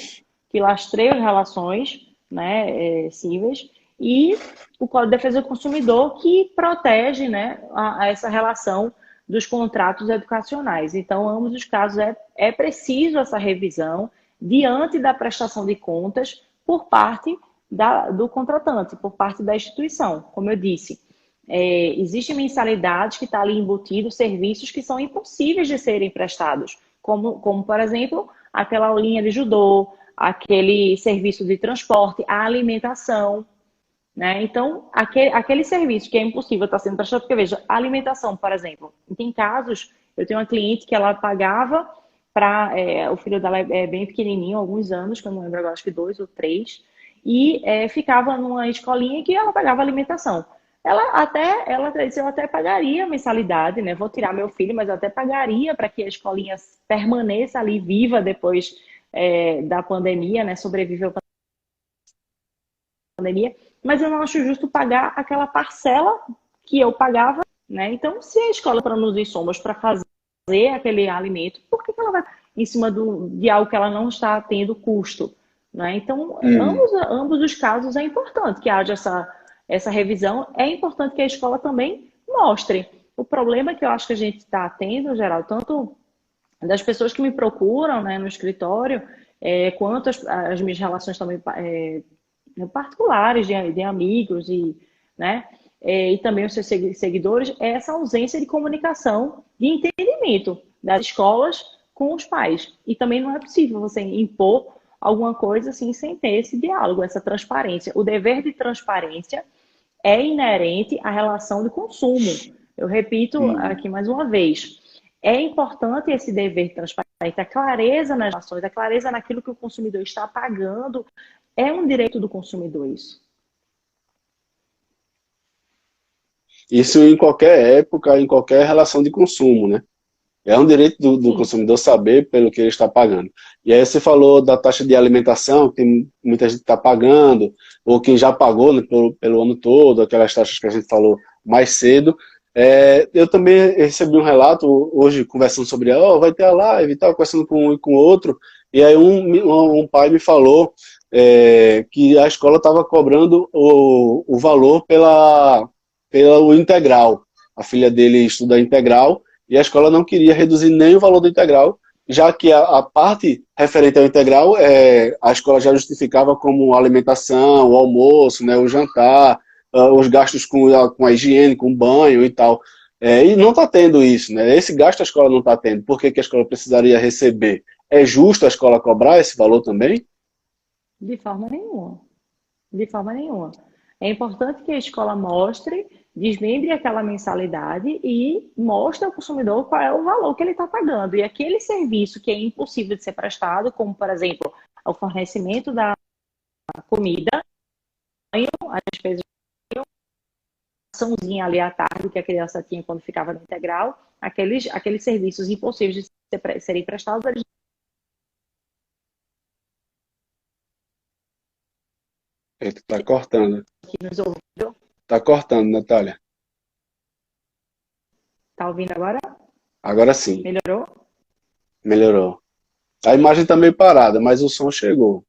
que lastreia as relações, né, cíveis, e o Código de Defesa do Consumidor, que protege, né, essa relação dos contratos educacionais. Então, em ambos os casos, é preciso essa revisão diante da prestação de contas por parte do contratante, por parte da instituição. Como eu disse, existe mensalidade que está ali embutido, serviços que são impossíveis de serem prestados, como, por exemplo, aquela aulinha de judô, aquele serviço de transporte, a alimentação, né? Então, aquele serviço que é impossível estar sendo prestado, porque veja, a alimentação, por exemplo, tem casos, eu tenho uma cliente que ela pagava o filho dela é bem pequenininho, alguns anos, que eu não lembro agora, acho que 2 ou 3, e ficava numa escolinha que ela pagava alimentação. Ela disse, eu até pagaria a mensalidade, né? Vou tirar meu filho, mas eu até pagaria para que a escolinha permaneça ali viva depois da pandemia, né? Sobreviveu à pandemia, mas eu não acho justo pagar aquela parcela que eu pagava, né? Então, se a escola produz insumos para fazer aquele alimento, por que ela vai em cima de algo que ela não está tendo custo, né? Então, ambos os casos é importante que haja essa revisão, é importante que a escola também mostre. O problema que eu acho que a gente está tendo, Geraldo, tanto das pessoas que me procuram, né, no escritório, quanto as minhas relações também particulares de amigos né, e também os seus seguidores, é essa ausência de comunicação, de entendimento das escolas com os pais. E também não é possível você impor alguma coisa assim sem ter esse diálogo, essa transparência. O dever de transparência é inerente à relação de consumo. Eu repito aqui mais uma vez. É importante esse dever de transparência, a clareza nas ações, a clareza naquilo que o consumidor está pagando. É um direito do consumidor isso. Isso em qualquer época, em qualquer relação de consumo, né? É um direito do consumidor saber pelo que ele está pagando. E aí você falou da taxa de alimentação, que muita gente está pagando, ou quem já pagou, né, pelo ano todo, aquelas taxas que a gente falou mais cedo. Eu também recebi um relato hoje, conversando sobre, vai ter a live e tal, conversando com um e com outro, e aí um pai me falou que a escola estava cobrando o valor pelo integral. A filha dele estuda integral, e a escola não queria reduzir nem o valor do integral, já que a parte referente ao integral, a escola já justificava como alimentação, o almoço, né, o jantar, os gastos com a higiene, com o banho e tal. E não está tendo isso, né? Esse gasto a escola não está tendo. Por que a escola precisaria receber? é justo a escola cobrar esse valor também? De forma nenhuma. De forma nenhuma. É importante que a escola mostre, desmembre aquela mensalidade e mostre ao consumidor qual é o valor que ele está pagando. E aquele serviço que é impossível de ser prestado, como, por exemplo, o fornecimento da comida, a despesa de açãozinha ali à tarde que a criança tinha quando ficava no integral, aqueles serviços impossíveis de serem prestados, eles Eita, tá cortando. aqui nos ouvindo. Tá cortando, Natália. Tá ouvindo agora? Agora sim, Melhorou? melhorou. A imagem tá meio parada, mas o som chegou.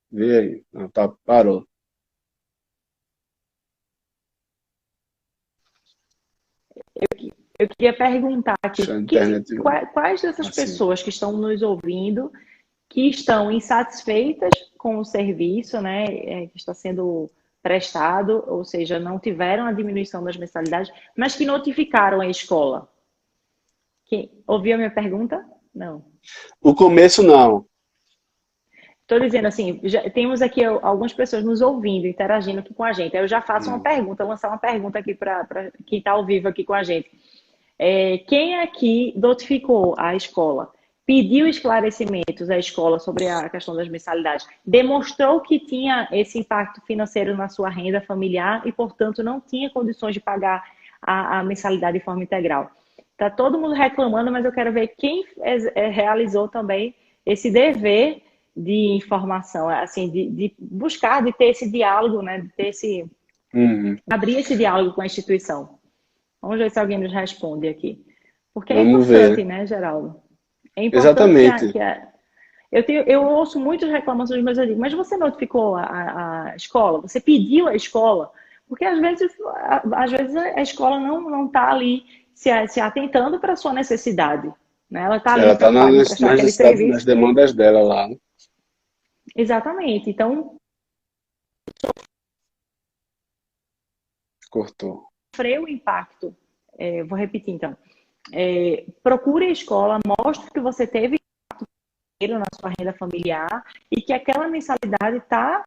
Vê aí. Não, tá, parou. Eu queria perguntar aqui, Deixa a internet. quais dessas Assim. pessoas que estão nos ouvindo, que estão insatisfeitas com o serviço, né, que está sendo prestado, ou seja, não tiveram a diminuição das mensalidades, mas que notificaram a escola. Ouviu a minha pergunta? Não. O começo não. Estou dizendo assim, temos aqui algumas pessoas nos ouvindo, interagindo aqui com a gente. Aí eu já faço uma pergunta, lançar uma pergunta aqui para quem está ao vivo aqui com a gente. Quem aqui notificou a escola, pediu esclarecimentos à escola sobre a questão das mensalidades, demonstrou que tinha esse impacto financeiro na sua renda familiar e, portanto, não tinha condições de pagar a mensalidade de forma integral? Está todo mundo reclamando, mas eu quero ver quem realizou também esse dever de informação, assim, de buscar, de ter esse diálogo, né, de ter abrir esse diálogo com a instituição. Vamos ver se alguém nos responde aqui. Porque é Vamos importante, ver. né, Geraldo? É importante Exatamente. eu ouço muitas reclamações, mas eu digo, mas você notificou a escola? Você pediu a escola? Porque às vezes a escola não está ali se atentando para a sua necessidade. Né? Ela está ali Ela está preocupada em nas prestar aquele necessidades, nas serviço que... demandas dela lá, né? Exatamente. Então, Cortou. sofreu o impacto. Vou repetir, então. Procure a escola, mostre que você teve na sua renda familiar e que aquela mensalidade tá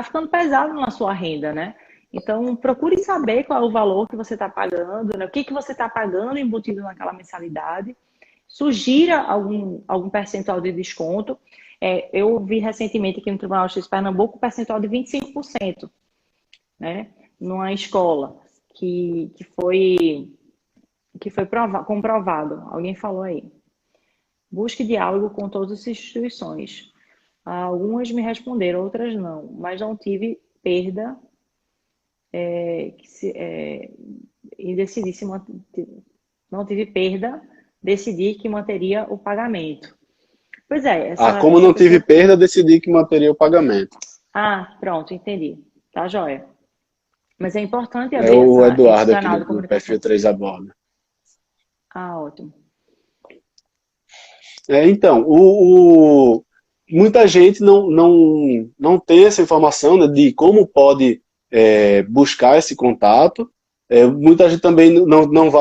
ficando pesado na sua renda, né? Então, procure saber qual é o valor que você está pagando, né? O que você está pagando embutido naquela mensalidade. Sugira algum percentual de desconto. Eu vi recentemente aqui no Tribunal de Justiça de Pernambuco um percentual de 25%, né? Numa escola que foi comprovado. Alguém falou aí. Busque diálogo com todas as instituições. Algumas me responderam, outras não. Mas não tive perda e decidi não tive perda, decidi que manteria o pagamento. Pois é, Como essa não tive pessoa... perda, decidi que manteria o pagamento. Pronto, entendi. Tá, joia. Mas é importante É abrir o esse Eduardo aqui canal de do comunicação. Perfil 3 a bordo. Ótimo. Então, muita gente não tem essa informação, né, de como pode buscar esse contato. Muita gente também não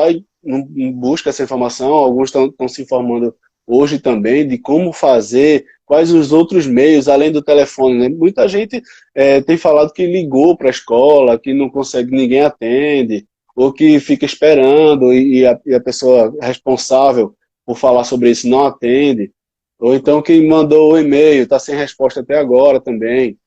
busca essa informação. Alguns estão se informando hoje também de como fazer, quais os outros meios, além do telefone, né? Muita gente tem falado que ligou para a escola, que não consegue, ninguém atende, ou que fica esperando e a pessoa responsável por falar sobre isso não atende, ou então quem mandou o e-mail está sem resposta até agora também.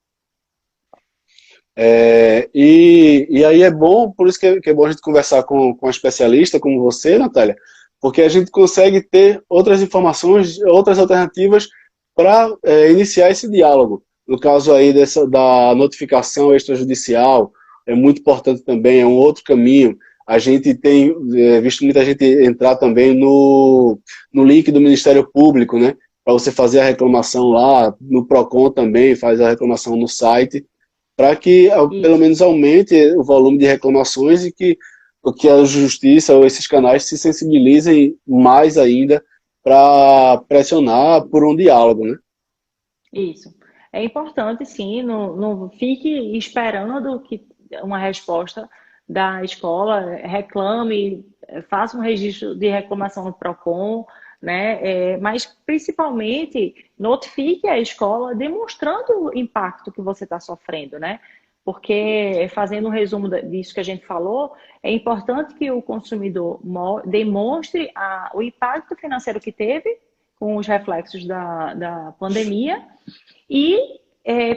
E aí é bom, por isso que é bom a gente conversar com um especialista como você, Natália, porque a gente consegue ter outras informações, outras alternativas para iniciar esse diálogo. No caso aí da notificação extrajudicial, é muito importante também, é um outro caminho. A gente tem visto muita gente entrar também no link do Ministério Público, né? Para você fazer a reclamação lá, no PROCON também, faz a reclamação no site, para que pelo menos aumente o volume de reclamações e que a justiça ou esses canais se sensibilizem mais ainda para pressionar por um diálogo, né? Isso. É importante, sim, não fique esperando uma resposta da escola, reclame, faça um registro de reclamação no Procon, né? Mas principalmente notifique a escola demonstrando o impacto que você está sofrendo, né? Porque, fazendo um resumo disso que a gente falou, é importante que o consumidor demonstre o impacto financeiro que teve com os reflexos da pandemia e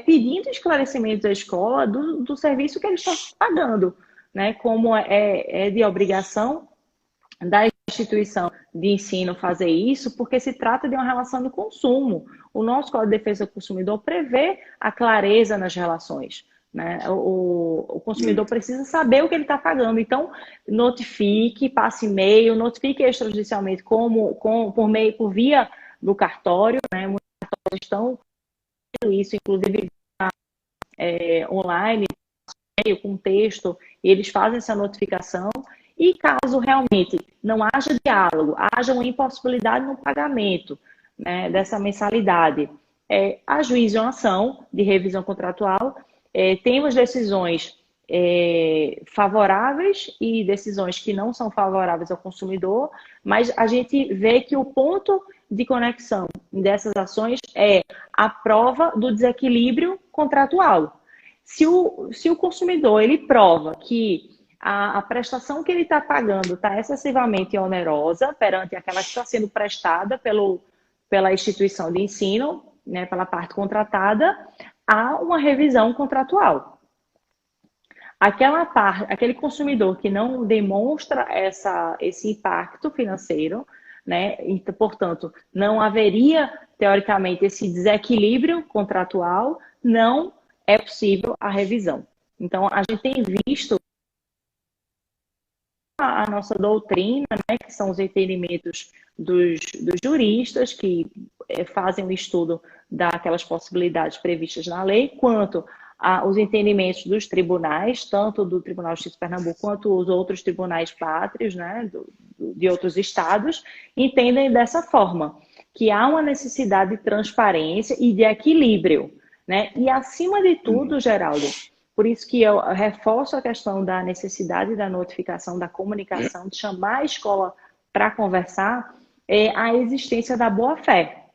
pedindo esclarecimento à escola do serviço que ele está pagando, né? Como é de obrigação da instituição de ensino fazer isso, porque se trata de uma relação de consumo. O nosso Código de Defesa do Consumidor prevê a clareza nas relações, né? O consumidor precisa saber o que ele está pagando. Então, notifique, passe e-mail, notifique extrajudicialmente por via do cartório, né? Muitos cartórios estão fazendo isso, inclusive online, com texto, e eles fazem essa notificação. E caso realmente não haja diálogo, haja uma impossibilidade no pagamento, né, dessa mensalidade, ajuize uma ação de revisão contratual. Temos decisões favoráveis e decisões que não são favoráveis ao consumidor, mas a gente vê que o ponto de conexão dessas ações é a prova do desequilíbrio contratual. Se o consumidor ele prova que a prestação que ele está pagando está excessivamente onerosa perante aquela que está sendo prestada pela instituição de ensino, né, pela parte contratada, há uma revisão contratual. Aquele consumidor que não demonstra esse impacto financeiro, né, e, portanto, não haveria, teoricamente, esse desequilíbrio contratual, não é possível a revisão. Então, a gente tem visto a nossa doutrina, né, que são os entendimentos dos juristas que fazem o estudo daquelas possibilidades previstas na lei, quanto os entendimentos dos tribunais, tanto do Tribunal de Justiça de Pernambuco quanto os outros tribunais pátrios, né, de outros estados, entendem dessa forma, que há uma necessidade de transparência e de equilíbrio, né? E acima de tudo, Geraldo, por isso que eu reforço a questão da necessidade da notificação, da comunicação, de chamar a escola para conversar, a existência da boa-fé,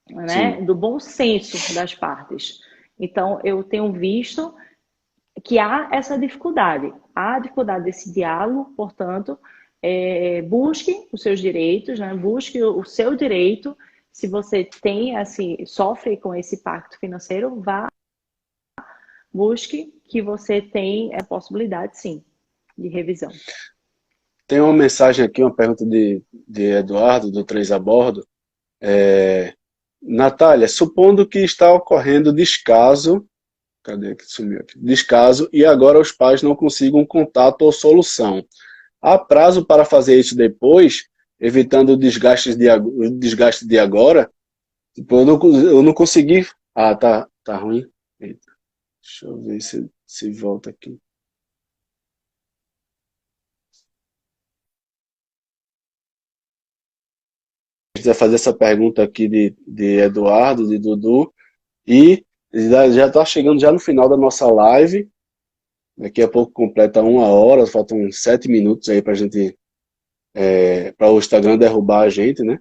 né? Do bom senso das partes. Então, eu tenho visto que há essa dificuldade. Há a dificuldade desse diálogo, portanto, busque os seus direitos, né? Busque o seu direito. Se você tem, assim, sofre com esse impacto financeiro, busque que você tem a possibilidade, sim, de revisão. Tem uma mensagem aqui, uma pergunta de Eduardo, do 3 a Bordo. Natália, supondo que está ocorrendo descaso, cadê que sumiu aqui? Descaso, e agora os pais não consigam um contato ou solução. Há prazo para fazer isso depois, evitando o desgaste de agora? Tipo, eu não consegui... Ah, tá ruim. Eita. Deixa eu ver se volta aqui. A gente vai fazer essa pergunta aqui de Eduardo, de Dudu, e já está chegando já no final da nossa live. Daqui a pouco completa 1 hora, faltam 7 minutos aí para a gente, para o Instagram derrubar a gente, né?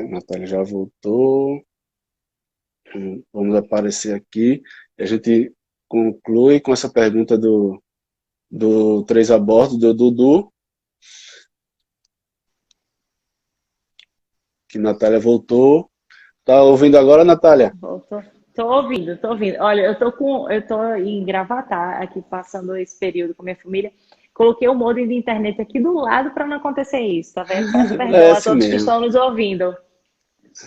Natália já voltou. Vamos aparecer aqui. A gente conclui com essa pergunta do 3 a Bordo, do Dudu. Que Natália voltou. Tá ouvindo agora, Natália? Voltou. Tô ouvindo. Olha, eu tô em Gravatá, aqui passando esse período com minha família. Coloquei o modem de internet aqui do lado para não acontecer isso, tá vendo? Peço perdão a todos que estão nos ouvindo.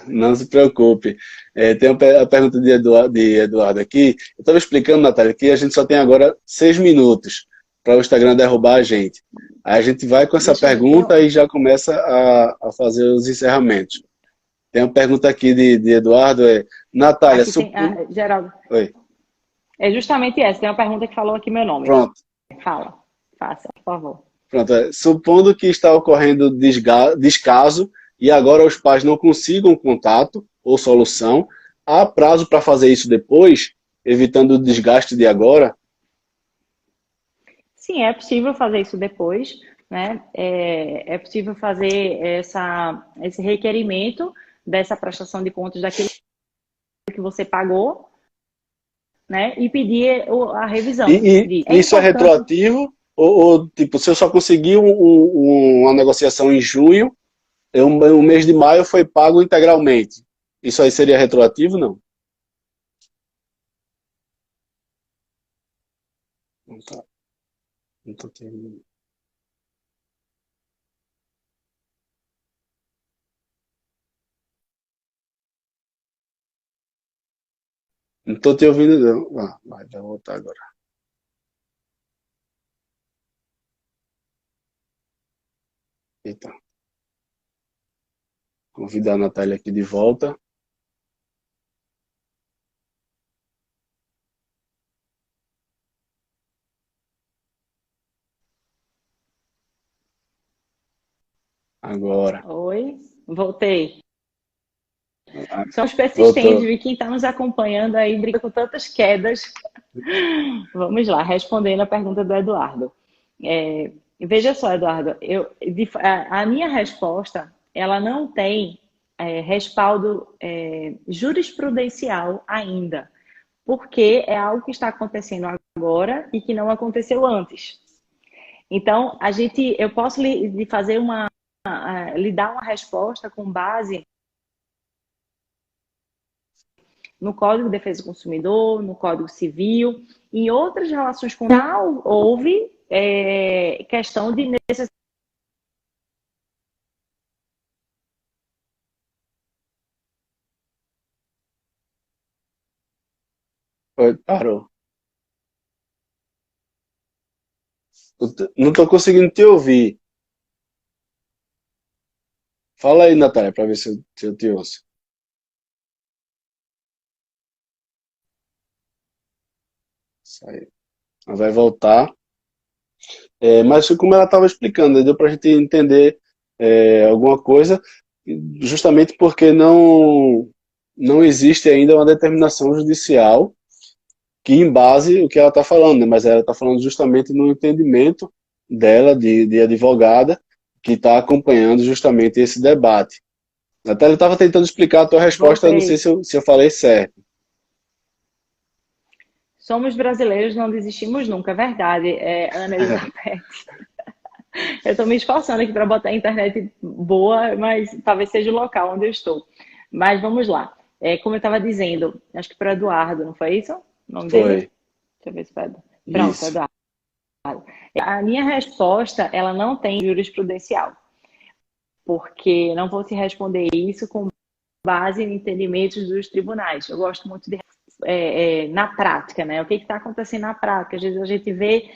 Não se preocupe. Tem a pergunta de Eduardo aqui. Eu estava explicando, Natália, que a gente só tem agora 6 minutos para o Instagram derrubar a gente. Aí a gente vai com essa pergunta e já começa a fazer os encerramentos. Tem uma pergunta aqui de Eduardo. Natália... Geraldo. Oi. É justamente essa. Tem uma pergunta que falou aqui meu nome. Pronto. Faça, por favor. Pronto. Supondo que está ocorrendo descaso e agora os pais não consigam contato ou solução, há prazo para fazer isso depois, evitando o desgaste de agora? sim, é possível fazer isso depois, né? É possível fazer esse requerimento dessa prestação de contas daquilo que você pagou, né? E pedir a revisão. É Isso é importante. retroativo? Tipo, se eu só conseguir uma negociação em junho, o mês de maio foi pago integralmente. Isso aí seria retroativo, não? Não tá. Não tô entendendo. Não tô te ouvindo, não. Ah, vai voltar agora. Eita. Convidar a Natália aqui de volta. Agora. Oi, voltei. Ah, São os persistentes, voltou. e quem está nos acompanhando aí briga com tantas quedas. Vamos lá, respondendo a pergunta do Eduardo. Veja só, Eduardo, a minha resposta, ela não tem respaldo jurisprudencial ainda, porque é algo que está acontecendo agora e que não aconteceu antes. Então, eu posso lhe dar uma resposta com base no Código de Defesa do Consumidor, no Código Civil, em outras relações contratuais houve questão de necessidade. Parou. Não estou conseguindo te ouvir. Fala aí, Natália, para ver se eu te ouço. Isso aí. Ela vai voltar. Mas como ela estava explicando, deu para a gente entender alguma coisa, justamente porque não existe ainda uma determinação judicial que embase o que ela está falando, né? Mas ela está falando justamente no entendimento dela, de advogada, que está acompanhando justamente esse debate. Natália estava tentando explicar a tua resposta, eu não sei Voltei. se eu falei certo. Somos brasileiros, não desistimos nunca, é verdade, Ana Elizabeth. Eu estou me esforçando aqui para botar a internet boa, mas talvez seja o local onde eu estou. Mas vamos lá. Como eu estava dizendo, acho que para Eduardo, não foi isso? O nome dele? Foi. Deixa eu ver se foi. Pronto, Isso. Eduardo. A minha resposta, ela não tem jurisprudencial, porque não vou te responder isso com base em entendimentos dos tribunais. Eu gosto muito de na prática, né? O que está acontecendo na prática? Às vezes a gente vê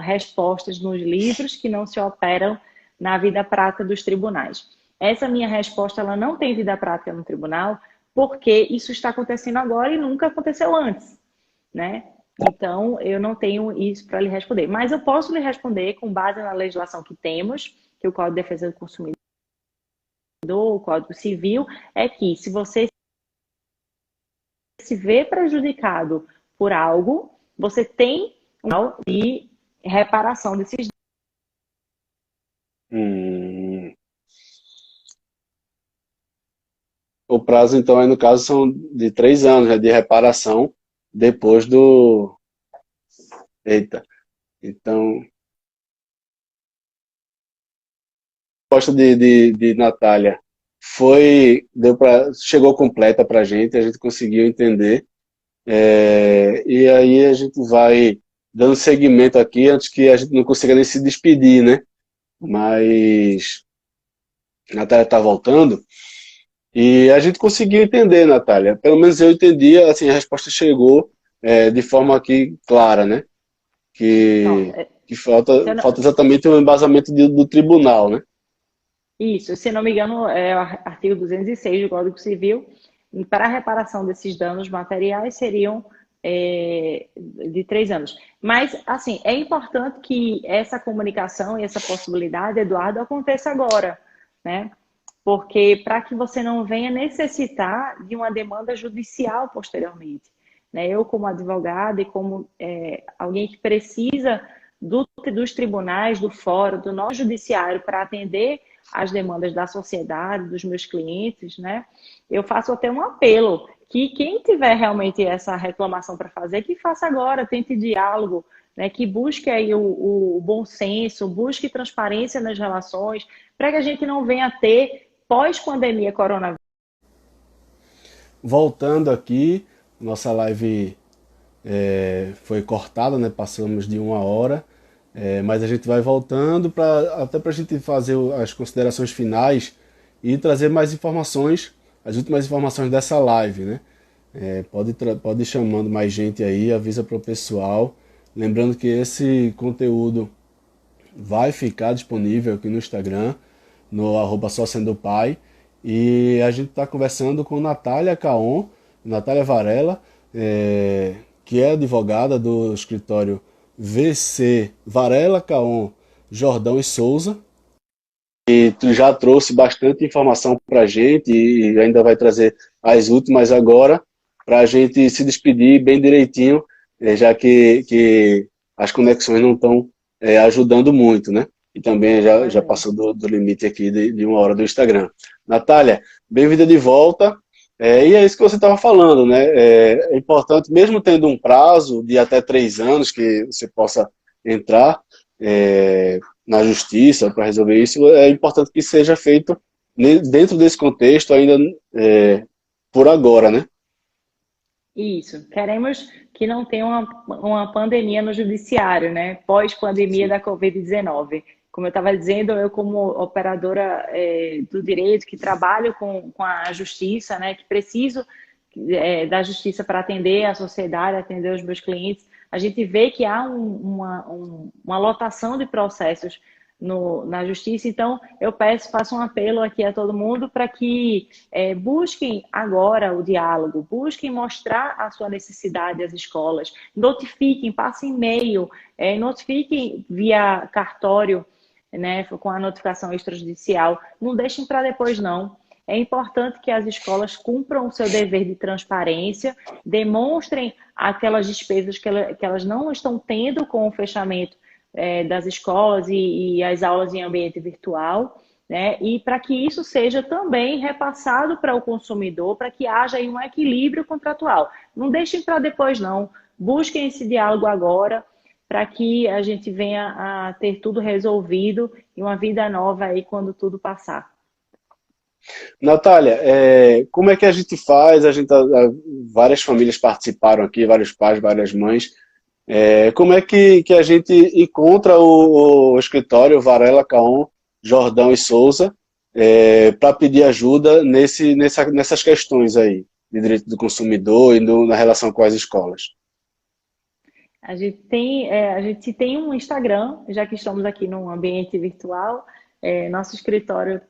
respostas nos livros que não se operam na vida prática dos tribunais. Essa minha resposta, ela não tem vida prática no tribunal, porque isso está acontecendo agora e nunca aconteceu antes, né? Então, eu não tenho isso para lhe responder. Mas eu posso lhe responder com base na legislação que temos, que é o Código de Defesa do Consumidor, o Código Civil, é que se você se vê prejudicado por algo, você tem um de reparação desses. Hum. O prazo, então, aí no caso, são de 3 anos, né, de reparação depois do. Eita. Então, a resposta de Natália chegou completa para a gente conseguiu entender. E aí a gente vai dando seguimento aqui antes que a gente não consiga nem se despedir, né? Mas a Natália está voltando e a gente conseguiu entender, Natália. Pelo menos eu entendi, assim, a resposta chegou de forma aqui clara, né? Pronto. Que falta, Não, falta exatamente o embasamento do tribunal, né? isso, se não me engano, é o artigo 206 do Código Civil. E para a reparação desses danos materiais seriam de 3 anos. Mas, assim, é importante que essa comunicação e essa possibilidade, Eduardo, aconteça agora, né? Porque para que você não venha necessitar de uma demanda judicial posteriormente. Né? Eu, como advogada e como alguém que precisa dos tribunais, do fórum, do nosso judiciário para atender às demandas da sociedade, dos meus clientes, né? Eu faço até um apelo que quem tiver realmente essa reclamação para fazer, que faça agora, tente diálogo, né? Que busque aí o bom senso, busque transparência nas relações, para que a gente não venha a ter pós-pandemia coronavírus. Voltando aqui, nossa live foi cortada, né? Passamos de 1 hora, mas a gente vai voltando até para a gente fazer as considerações finais e trazer mais informações, as últimas informações dessa live, né? Pode ir chamando mais gente aí, avisa para o pessoal. Lembrando que esse conteúdo vai ficar disponível aqui no Instagram, no @sócendopai. E a gente está conversando com Natália Caon, Natália Varela, que é advogada do escritório VC Varela, Caon, Jordão e Souza. E tu já trouxe bastante informação para a gente e ainda vai trazer as últimas agora, para a gente se despedir bem direitinho, já que as conexões não estão ajudando muito, né? E também já passou do limite aqui de 1 hora do Instagram. Natália, bem-vinda de volta. E é isso que você estava falando, né? É importante, mesmo tendo um prazo de até 3 anos que você possa entrar na justiça para resolver isso, é importante que seja feito dentro desse contexto ainda por agora, né? Isso. Queremos que não tenha uma pandemia no judiciário, né? Pós-pandemia da Covid-19. Como eu estava dizendo, eu como operadora do direito, que trabalho com a justiça, né? Que preciso da justiça para atender a sociedade, atender os meus clientes, a gente vê que há uma lotação de processos na justiça. Então, eu faço um apelo aqui a todo mundo para que busquem agora o diálogo, busquem mostrar a sua necessidade às escolas, notifiquem, passem e-mail, notifiquem via cartório, né, com a notificação extrajudicial. Não deixem para depois, não. É importante que as escolas cumpram o seu dever de transparência, demonstrem aquelas despesas que elas não estão tendo com o fechamento das escolas e as aulas em ambiente virtual, né? E para que isso seja também repassado para o consumidor, para que haja aí um equilíbrio contratual. Não deixem para depois, não. Busquem esse diálogo agora, para que a gente venha a ter tudo resolvido e uma vida nova aí quando tudo passar. Natália, como é que a gente faz? Várias famílias participaram aqui, vários pais, várias mães. Como é que a gente encontra o escritório Varela, Caon, Jordão e Souza para pedir ajuda nessas questões aí, de direito do consumidor e na relação com as escolas? A gente tem um Instagram, já que estamos aqui num ambiente virtual. Nosso escritório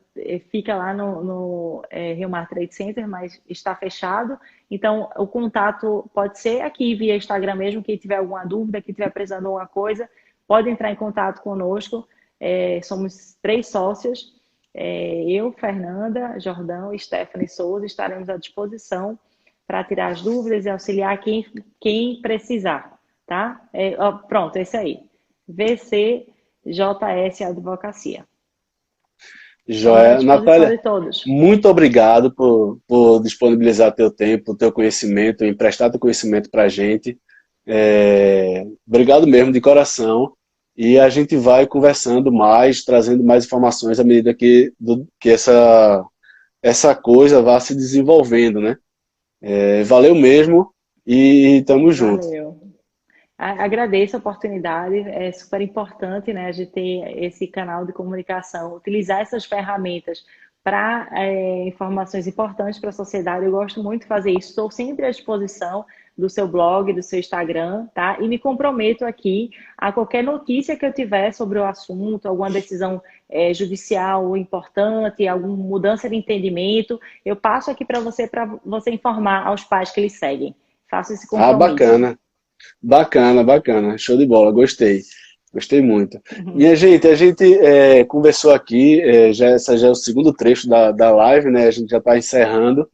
fica lá no Rio Mar Trade Center, mas está fechado. Então, o contato pode ser aqui via Instagram mesmo. Quem tiver alguma dúvida, quem estiver precisando de alguma coisa, pode entrar em contato conosco. Somos 3 sócios. Eu, Fernanda, Jordão e Stephanie Souza estaremos à disposição para tirar as dúvidas e auxiliar quem precisar. Tá? Pronto, esse aí. VCJS Advocacia. Joia. Natália, muito obrigado por disponibilizar teu tempo, teu conhecimento, emprestar teu conhecimento para a gente. Obrigado mesmo, de coração. E a gente vai conversando mais, trazendo mais informações à medida que essa coisa vá se desenvolvendo, né? Valeu mesmo e tamo junto. Valeu. Agradeço a oportunidade, é super importante, né, a gente ter esse canal de comunicação, utilizar essas ferramentas para informações importantes para a sociedade. Eu gosto muito de fazer isso, estou sempre à disposição do seu blog, do seu Instagram, tá? E me comprometo aqui a qualquer notícia que eu tiver sobre o assunto, alguma decisão judicial importante, alguma mudança de entendimento, eu passo aqui para você informar aos pais que eles seguem. Faço esse compromisso. Bacana. Bacana, show de bola, gostei muito. Minha gente, a gente conversou aqui, esse já é o segundo trecho da live, né? A gente já está encerrando,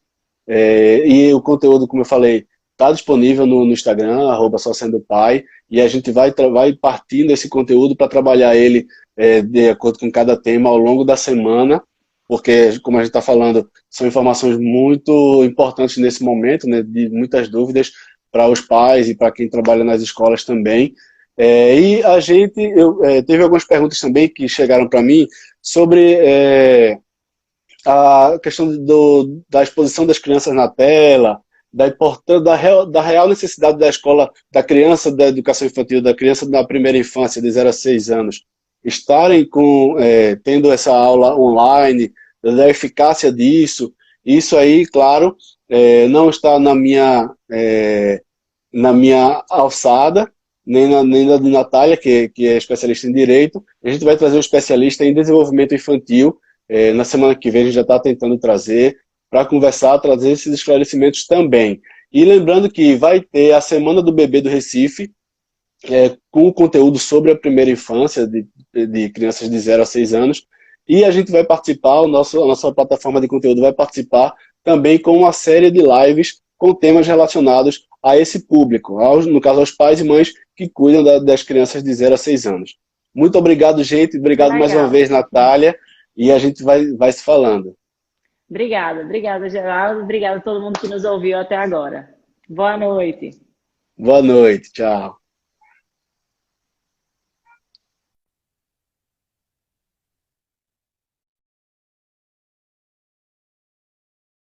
e o conteúdo, como eu falei, está disponível no Instagram, @sossendopai, e a gente vai partindo esse conteúdo para trabalhar ele de acordo com cada tema ao longo da semana, porque, como a gente está falando, são informações muito importantes nesse momento, né, de muitas dúvidas para os pais e para quem trabalha nas escolas também. E a gente, teve algumas perguntas também que chegaram para mim sobre a questão da exposição das crianças na tela, da importância, da real necessidade da escola, da criança da educação infantil, da criança da primeira infância, de 0 a 6 anos, estarem tendo essa aula online, da eficácia disso. Isso aí, claro, não está na minha alçada, nem na de Natália, que é especialista em Direito. A gente vai trazer um especialista em desenvolvimento infantil. Na semana que vem a gente já está tentando trazer, para conversar, trazer esses esclarecimentos também. E lembrando que vai ter a Semana do Bebê do Recife, com conteúdo sobre a primeira infância de crianças de 0 a 6 anos, e a gente vai participar, a nossa plataforma de conteúdo vai participar também com uma série de lives com temas relacionados a esse público, no caso aos pais e mães que cuidam das crianças de 0 a 6 anos. Muito obrigado, gente. Obrigado mais uma vez, Natália. E a gente vai se falando. Obrigada, Geraldo. Obrigada a todo mundo que nos ouviu até agora. Boa noite. Boa noite, tchau.